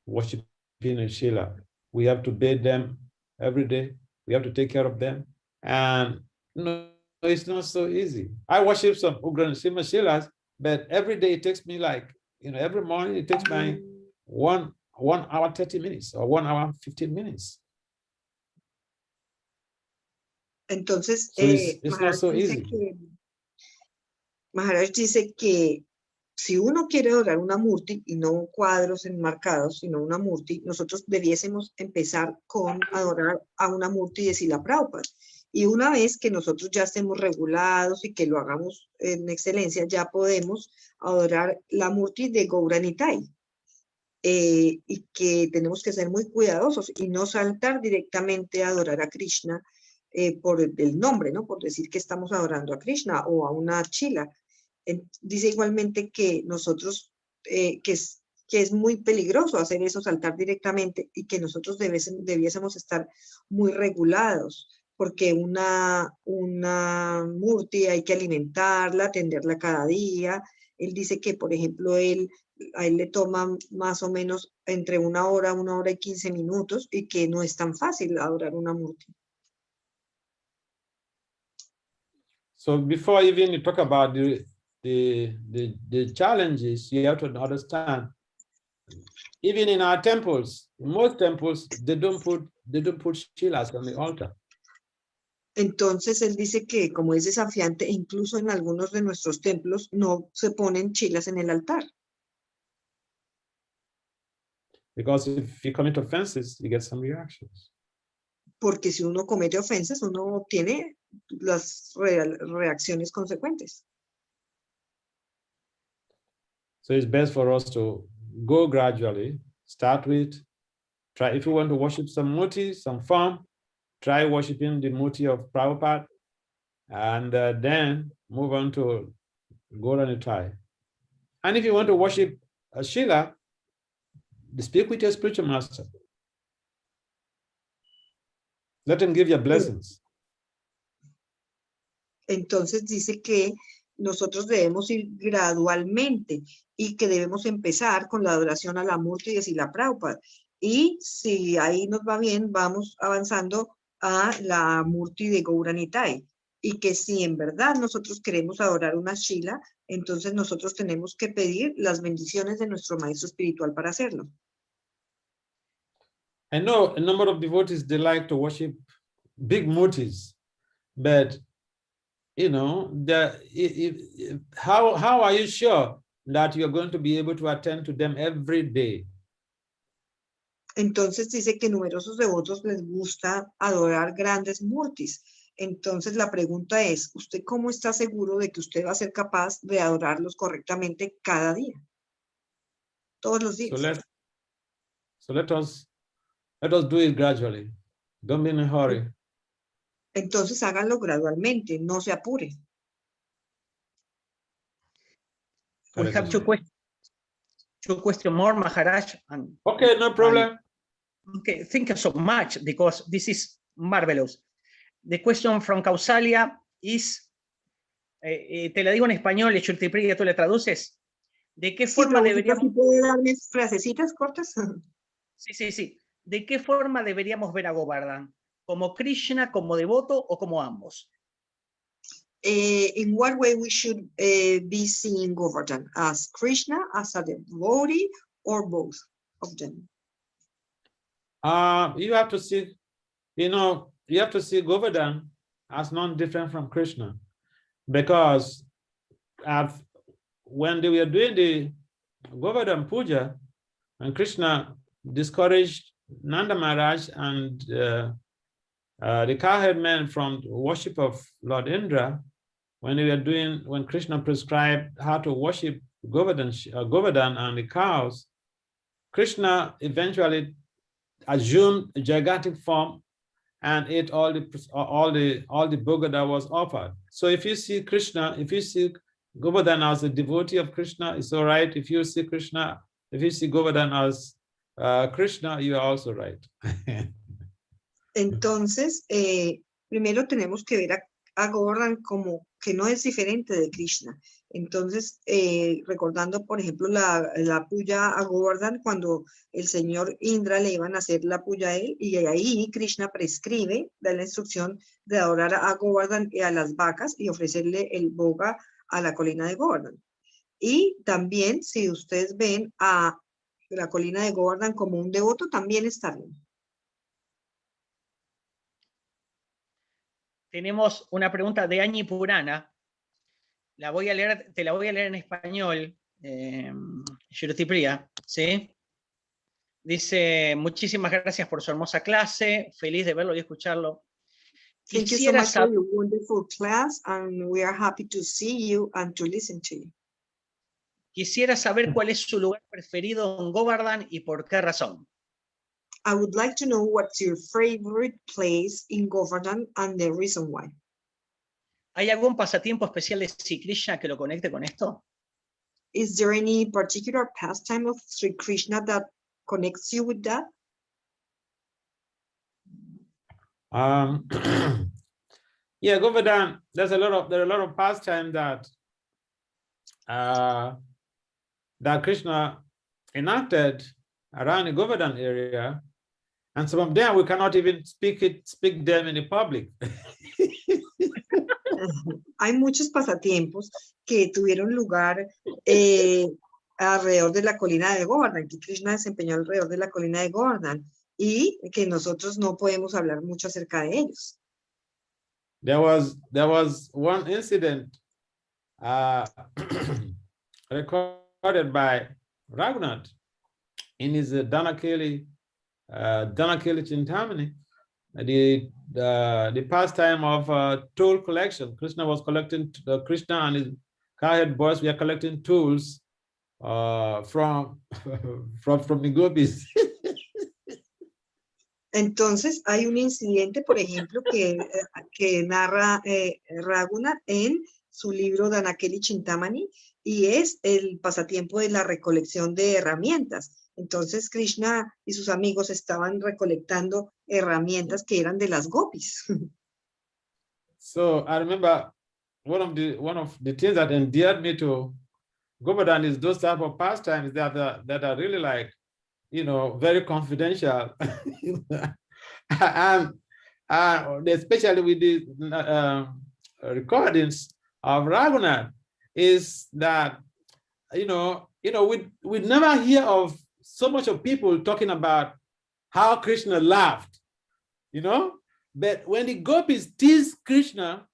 worshiping a Shila. We have to bathe them every day. We have to take care of them. And it's not so easy. I worship some Ugra Nrsimha Shilas, but every day it takes me every morning it takes me 1 hour 30 minutes or 1 hour 15 minutes. Entonces, so it's not so easy. Maharaj dice que si uno quiere adorar una murti y no cuadros enmarcados, sino una murti, nosotros debiésemos empezar con adorar a una murti de Srila Prabhupada. Y una vez que nosotros ya estemos regulados y que lo hagamos en excelencia, ya podemos adorar la murti de Gauranitai. Y que tenemos que ser muy cuidadosos y no saltar directamente a adorar a Krishna por el nombre, ¿no? Por decir que estamos adorando a Krishna o a una chila. Dice igualmente que nosotros, que es muy peligroso hacer eso, saltar directamente, y que nosotros debiésemos estar muy regulados, porque una murti hay que alimentarla, atenderla cada día, Él dice que, por ejemplo, a él le toma más o menos entre 1 hora y 15 minutos y que no es tan fácil adorar una murti. So before even you talk about the challenges, you have to understand, even in our temples, most temples, they don't put shilas on the altar. Entonces él dice que como es desafiante, incluso en algunos de nuestros templos no se ponen chilas en el altar. Because if you commit offenses, you get some reactions. Porque si uno comete ofensas, uno obtiene las reacciones consecuentes. So it's best for us to go gradually, start with, try, if you want to worship some Murti, some form, try worshiping the Murti of Prabhupada, and then move on to Gaura Nitai. And if you want to worship a Shila, speak with your spiritual master. Let him give you blessings. Entonces dice que nosotros debemos ir gradualmente y que debemos empezar con la adoración a la Murti de Srila Prabhupada. Y si ahí nos va bien, vamos avanzando a la Murti de Gaura Nitai. Y que si en verdad nosotros queremos adorar una Shila, entonces nosotros tenemos que pedir las bendiciones de nuestro maestro espiritual para hacerlo. I know a number of devotees, they like to worship big Murtis, but you know, how are you sure that you're going to be able to attend to them every day? Entonces dice que numerosos devotos les gusta adorar grandes murtis. Entonces la pregunta es, ¿usted cómo está seguro de que usted va a ser capaz de adorarlos correctamente cada día? Todos los días. So let us do it gradually. Don't be in a hurry. Entonces háganlo gradualmente, no se apure. We have two questions more, Maharaj. Okay, no problem. Okay, thank you so much, because this is marvelous. The question from Causalia is, te la digo en español, y Shruti, tú le traduces. ¿De qué forma deberíamos... ¿Sí puede darme frasecitas cortas? Sí. ¿De qué forma deberíamos ver a Govardhan? ¿Como Krishna, como devoto o como ambos? In what way we should be seeing Govardhan? As Krishna, as a devotee, or both of them? You have to see, you have to see Govardhan as non-different from Krishna, because when they were doing the Govardhan Puja, and Krishna discouraged Nanda Maharaj and the cowherd men from worship of Lord Indra, when Krishna prescribed how to worship Govardhan and the cows, Krishna eventually assumed a gigantic form and ate all the bhoga that was offered. So if you see Krishna, if you see Govardhan as a devotee of Krishna, it's all right. If you see Govardhan as Krishna, you are also right. Entonces, primero tenemos que ver a Govardhan como que no es diferente de Krishna. Entonces, recordando, por ejemplo, la puya a Govardhan, cuando el señor Indra le iban a hacer la puya a él, y ahí Krishna prescribe, da la instrucción de adorar a Govardhan y a las vacas y ofrecerle el bhoga a la colina de Govardhan. Y también, si ustedes ven a la colina de Govardhan como un devoto, también está bien. Tenemos una pregunta de Añi Purana. Te la voy a leer en español, Shruti Priya, ¿sí? Dice, muchísimas gracias por su hermosa clase, feliz de verlo y escucharlo. Thank you so much for your wonderful class, and we are happy to see you and to listen to you. Quisiera saber cuál es su lugar preferido en Govardhan y por qué razón. I would like to know what's your favorite place in Govardhan and the reason why. ¿Hay algún pasatiempo especial de Sri Krishna que lo conecte con esto? Is there any particular pastime of Sri Krishna that connects you with that? Yeah, Govardhan, there are a lot of pastimes that that Krishna enacted around the Govardhan area, and some of them we cannot even speak them in the public. Hay muchos pasatiempos que tuvieron lugar alrededor de la colina de Govardhan, que Krishna desempeñó alrededor de la colina de Govardhan, y que nosotros no podemos hablar mucho acerca de ellos. There was one incident recorded by Raghunath in his Dhanakeli Chintamani, the pastime of toll collection. Krishna was collecting, Krishna and his cowherd boys were collecting tolls from the gopis. Entonces, hay un incidente, por ejemplo, que narra Raghunath en su libro Dhanakeli Chintamani, y es el pasatiempo de la recolección de herramientas. Entonces, Krishna y sus amigos estaban recolectando herramientas que eran de las gopis. So I remember one of the things that endeared me to Govardhan is those type of pastimes that are really like, very confidential. And especially with the recordings of Raghunath, is that we never hear of so much of people talking about how Krishna laughed, but when the gopis tease Krishna,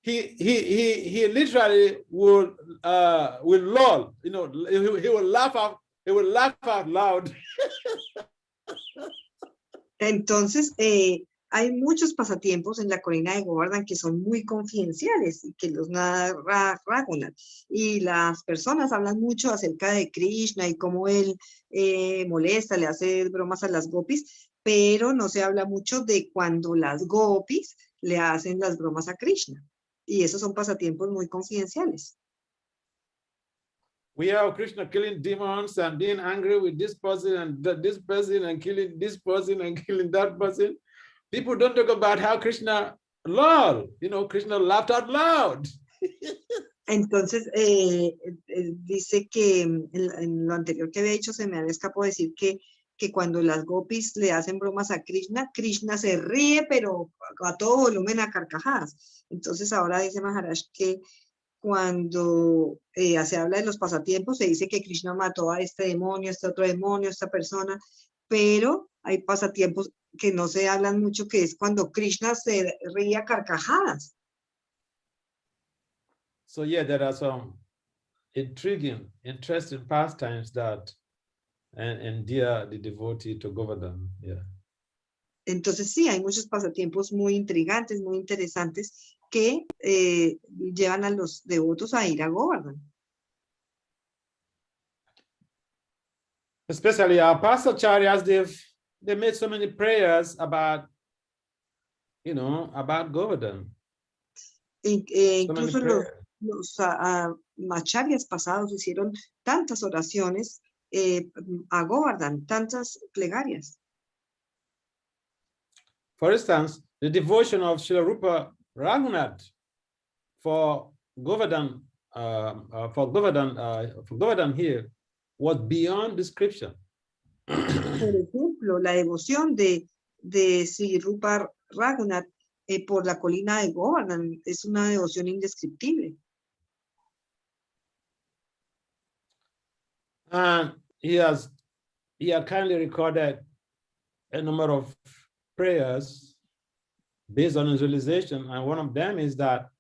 he literally will lull, he will laugh out loud. Entonces, hay muchos pasatiempos en la colina de Govardhan que son muy confidenciales y que los narra Raghunath. Y las personas hablan mucho acerca de Krishna y cómo él molesta, le hace bromas a las gopis, pero no se habla mucho de cuando las gopis le hacen las bromas a Krishna. Y esos son pasatiempos muy confidenciales. We have Krishna killing demons and being angry with this person and this person and killing this person and killing that person. People don't talk about how Krishna Krishna laughed out loud. Entonces, dice que en lo anterior que había dicho se me había escapado decir que cuando las gopis le hacen bromas a Krishna, Krishna se ríe, pero a todo volumen, a carcajadas. Entonces ahora dice Maharaj que cuando se habla de los pasatiempos, se dice que Krishna mató a este demonio, a este otro demonio, a esta persona, pero hay pasatiempos que no se hablan mucho, que es cuando Krishna se ríe a carcajadas. So yeah, there are some intriguing, interesting pastimes that endear the devotee to Govardhan. Yeah. Entonces sí, hay muchos pasatiempos muy intrigantes, muy interesantes que llevan a los devotos a ir a Govardhan. Especially our pastacharyas, they made so many prayers about Govardhan. Incluso los acharyas pasados hicieron tantas oraciones a Govardhan, tantas plegarias. For instance, the devotion of Srila Rupa Raghunath for Govardhan here was beyond description. Por ejemplo, la devoción de Sri Rupa Raghunath por la colina de Govardhan es una devoción indescriptible. And he had kindly recorded a number of prayers based on his realization, and one of them is that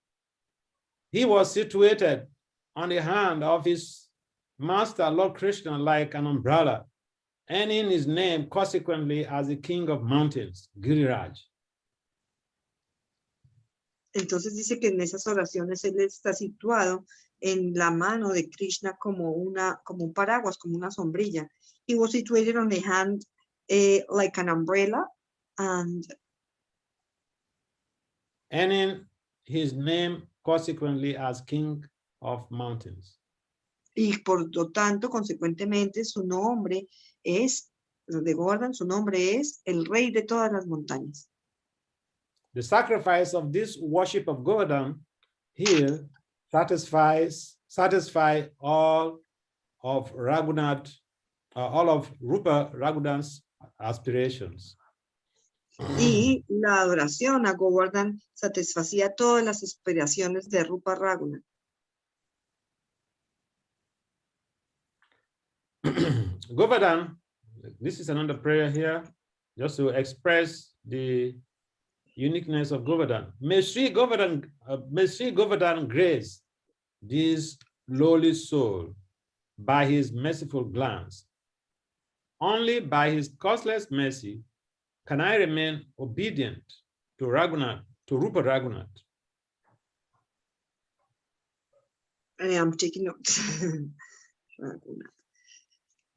he was situated on the hand of his master, Lord Krishna, like an umbrella, and in his name consequently as the king of mountains, Giriraj. Entonces dice que en esas oraciones él está situado en la mano de Krishna como un paraguas, como una sombrilla. He was situated on the hand like an umbrella, and in his name consequently as king of mountains. Y por lo tanto, consecuentemente, su nombre es, de Govardhan, su nombre es el rey de todas las montañas. The sacrifice of this worship of Govardhan here satisfies satisfy all of Raghunath, all of Rupa Raghunath's aspirations. Y la adoración a Govardhan satisfacía todas las aspiraciones de Rupa Raghunath. Govardhan, this is another prayer here, just to express the uniqueness of Govardhan. May Sri Govardhan grace this lowly soul by his merciful glance. Only by his causeless mercy can I remain obedient to Raghunath, to Rupa Raghunath. I'm taking notes.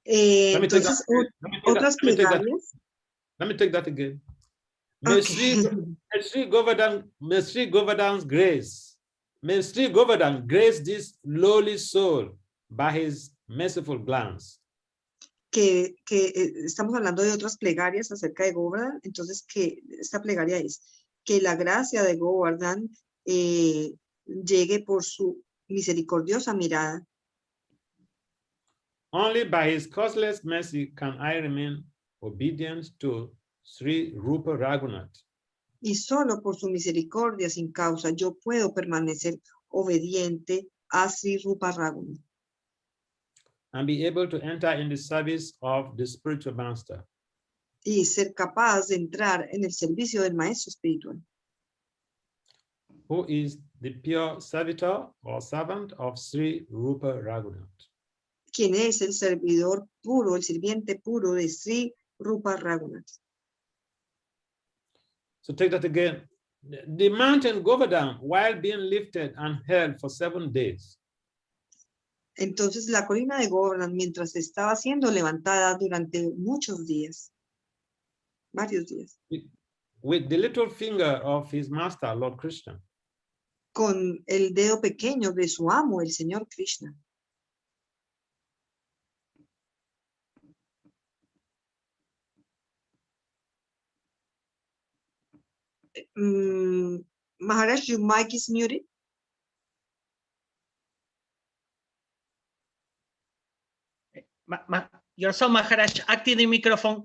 Let me take Entonces, that- otras let me take that- plegarias. Let me take that again. May Okay. Sri Govardhan's grace, may Sri Govardhan grace this lowly soul by his merciful glance. Estamos hablando de otras plegarias acerca de Govardhan, entonces que esta plegaria es que la gracia de Govardhan llegue por su misericordiosa mirada. Only by his causeless mercy can I remain obedient to Sri Rupa Raghunath. Y solo por su misericordia sin causa yo puedo permanecer obediente a Sri Rupa Raghunath. And be able to enter in the service of the spiritual master. Y ser capaz de entrar en el servicio del maestro espiritual, Who is the pure servitor or servant of Sri Rupa Raghunath. quien es el servidor puro, el sirviente puro de Sri Rupa Raghunath. So take that again. The mountain Govardhan, while being lifted and held for 7 days, Entonces la colina de Govardhan, mientras estaba siendo levantada durante muchos días, varios días, with the little finger of his master, Lord Krishna, con el dedo pequeño de su amo, el Señor Krishna. Maharaj, your mic is muted. Yourself, Maharaj, active the microphone.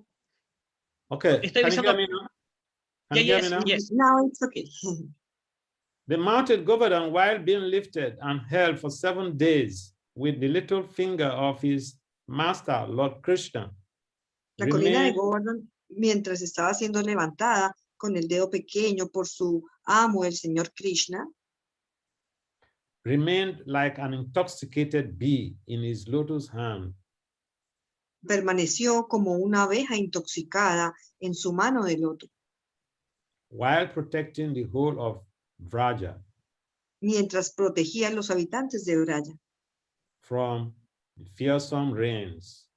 Okay, Estoy can you hear avisando- me now? Can Yeah, you hear yes, me now? yes. Now it's okay. The mountain Govardhan, while being lifted and held for 7 days with the little finger of his master, Lord Krishna, La colina de remained, Govardhan, mientras estaba siendo levantada con el dedo pequeño por su amo, el Señor Krishna, remained like an intoxicated bee in his lotus hand, permaneció como una abeja intoxicada en su mano de loto, while protecting the whole of Vraja mientras protegía a los habitantes de Braya from the fearsome rains.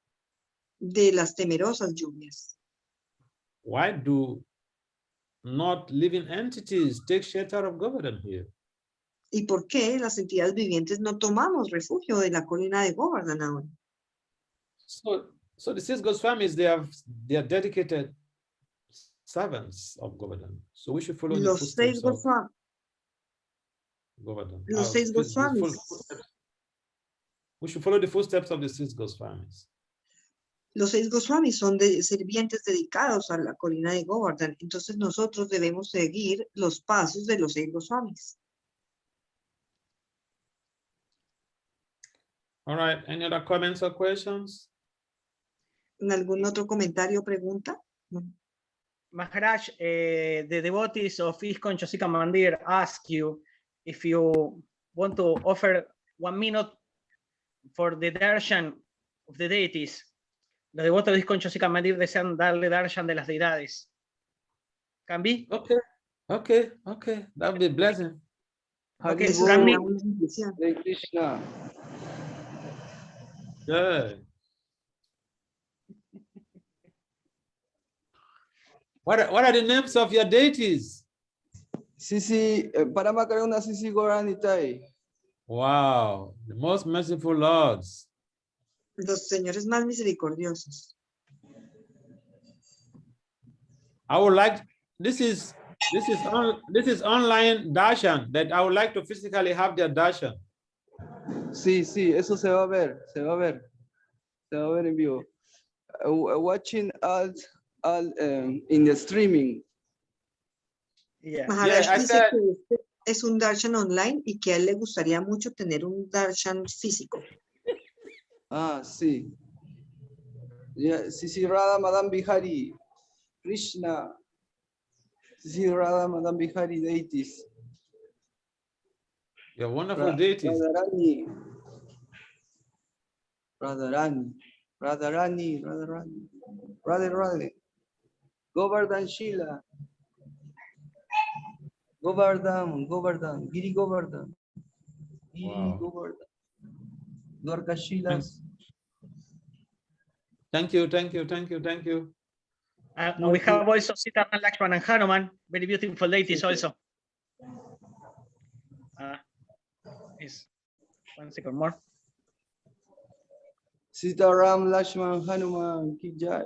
de las temerosas lluvias. Why do not living entities take shelter of Govardhan here? ¿Y por qué las entidades vivientes no tomamos refugio de la colina de Govardhan ahora? So the 6 Goswamis, they are dedicated servants of Govardhan. So we should follow the Los footsteps seis of Goswamis, Govardhan. los 6 Goswamis, We should follow the footsteps of the 6 Goswamis. los 6 Goswamis son sirvientes dedicados a la colina de Govardhan. Entonces nosotros debemos seguir los pasos de los 6 Goswamis. All right, any other comments or questions? ¿Algún otro comentario o pregunta? No. Maharaj, the devotees of ISKCON Chosika Mandir ask you if you want to offer 1 minute for the darshan of the deities. Los devotos de ISKCON Chosika Mandir desean darle darshan de las deidades. Can be? Okay. That would be a blessing. Okay, Eso can sería be? una bendición. Hare Krishna. Good. What are the names of your deities? Sisi, Paramakaruna Sisi Goranitai. Wow, the most merciful lords. Los señores más misericordiosos. I would like, this is online darshan, that I would like to physically have their darshan. Sí, sí, eso se va a ver, se va a ver. Se va a ver en vivo. Watching in the streaming. Yeah. Maharaj I dice said- que este es un darshan online y que a él le gustaría mucho tener un darshan físico. Ah, sí. Yeah, Sisi Radha Madam Bihari, Krishna, Sisi Radha Madam Bihari deities. You're wonderful deities. Radharani. Radharani. Radharani. Radharani. Radharani. Govardhan Shila. Govardhan. Giri Govardhan. Giri Wow. Govardhan. Dwarka Shilas. Thank you, thank you, thank you, thank you. And we have also Sitaram, Lakshman, and Hanuman, very beautiful deities also. Is 1 second more. Sitaram Lakshman Hanuman Ki Jai.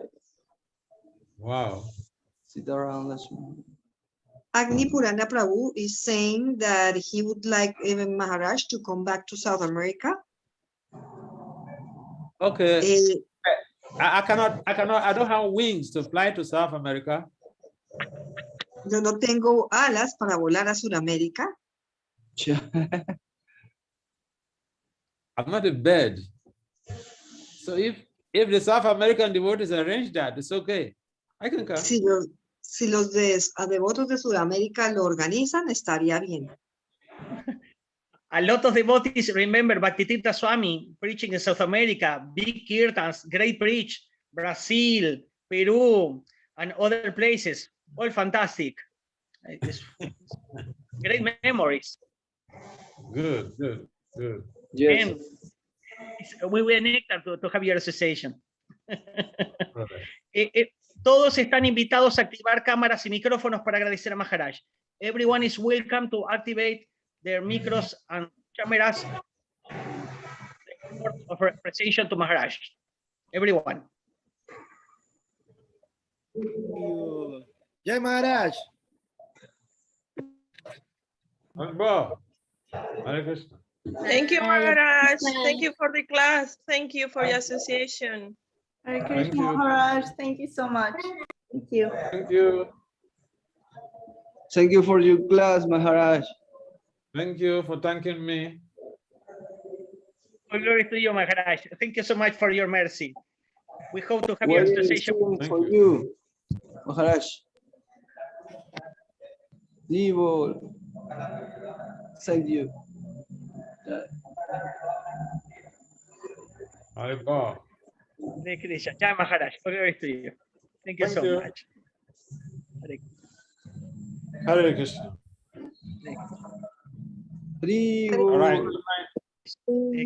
Wow. Sitaram Lakshman. Agni Purana Prabhu is saying that he would like even Maharaj to come back to South America. Okay. Eh, I don't have wings to fly to South America. yo no tengo alas para volar a Sudamérica. I'm not a bird. So if the South American devotees arrange that, it's okay. I can come. Si los devotos de Sudamérica lo organizan, estaría bien. A lot of devotees remember Bhaktitirtha Swami preaching in South America, big kirtans, great preach, Brazil, Peru, and other places. All fantastic. It's great memories. Good. Yes. And we were nectar to have your association. Todos están invitados a activar cámaras y micrófonos para agradecer a Maharaj. Everyone is welcome to activate their micros and cameras of appreciation to Maharaj. Everyone. Jai Maharaj. Hare Krishna. Thank you, Maharaj. Thank you for the class. Thank you for your association. Hare Thank Krishna you. Maharaj. Thank you so much. Thank you. Thank you. Thank you for your class, Maharaj. Thank you for thanking me. All glory to you, Maharaj. Thank you so much for your mercy. We hope to have What your is association. Thank for you, Maharaj? Devo. Thank you. Hare Krishna. Hare Krishna. Jai Maharaj. All glory to you. Thank you Thank so you. much. Hare Krishna. Devo. All right. Good night. Hare Krishna.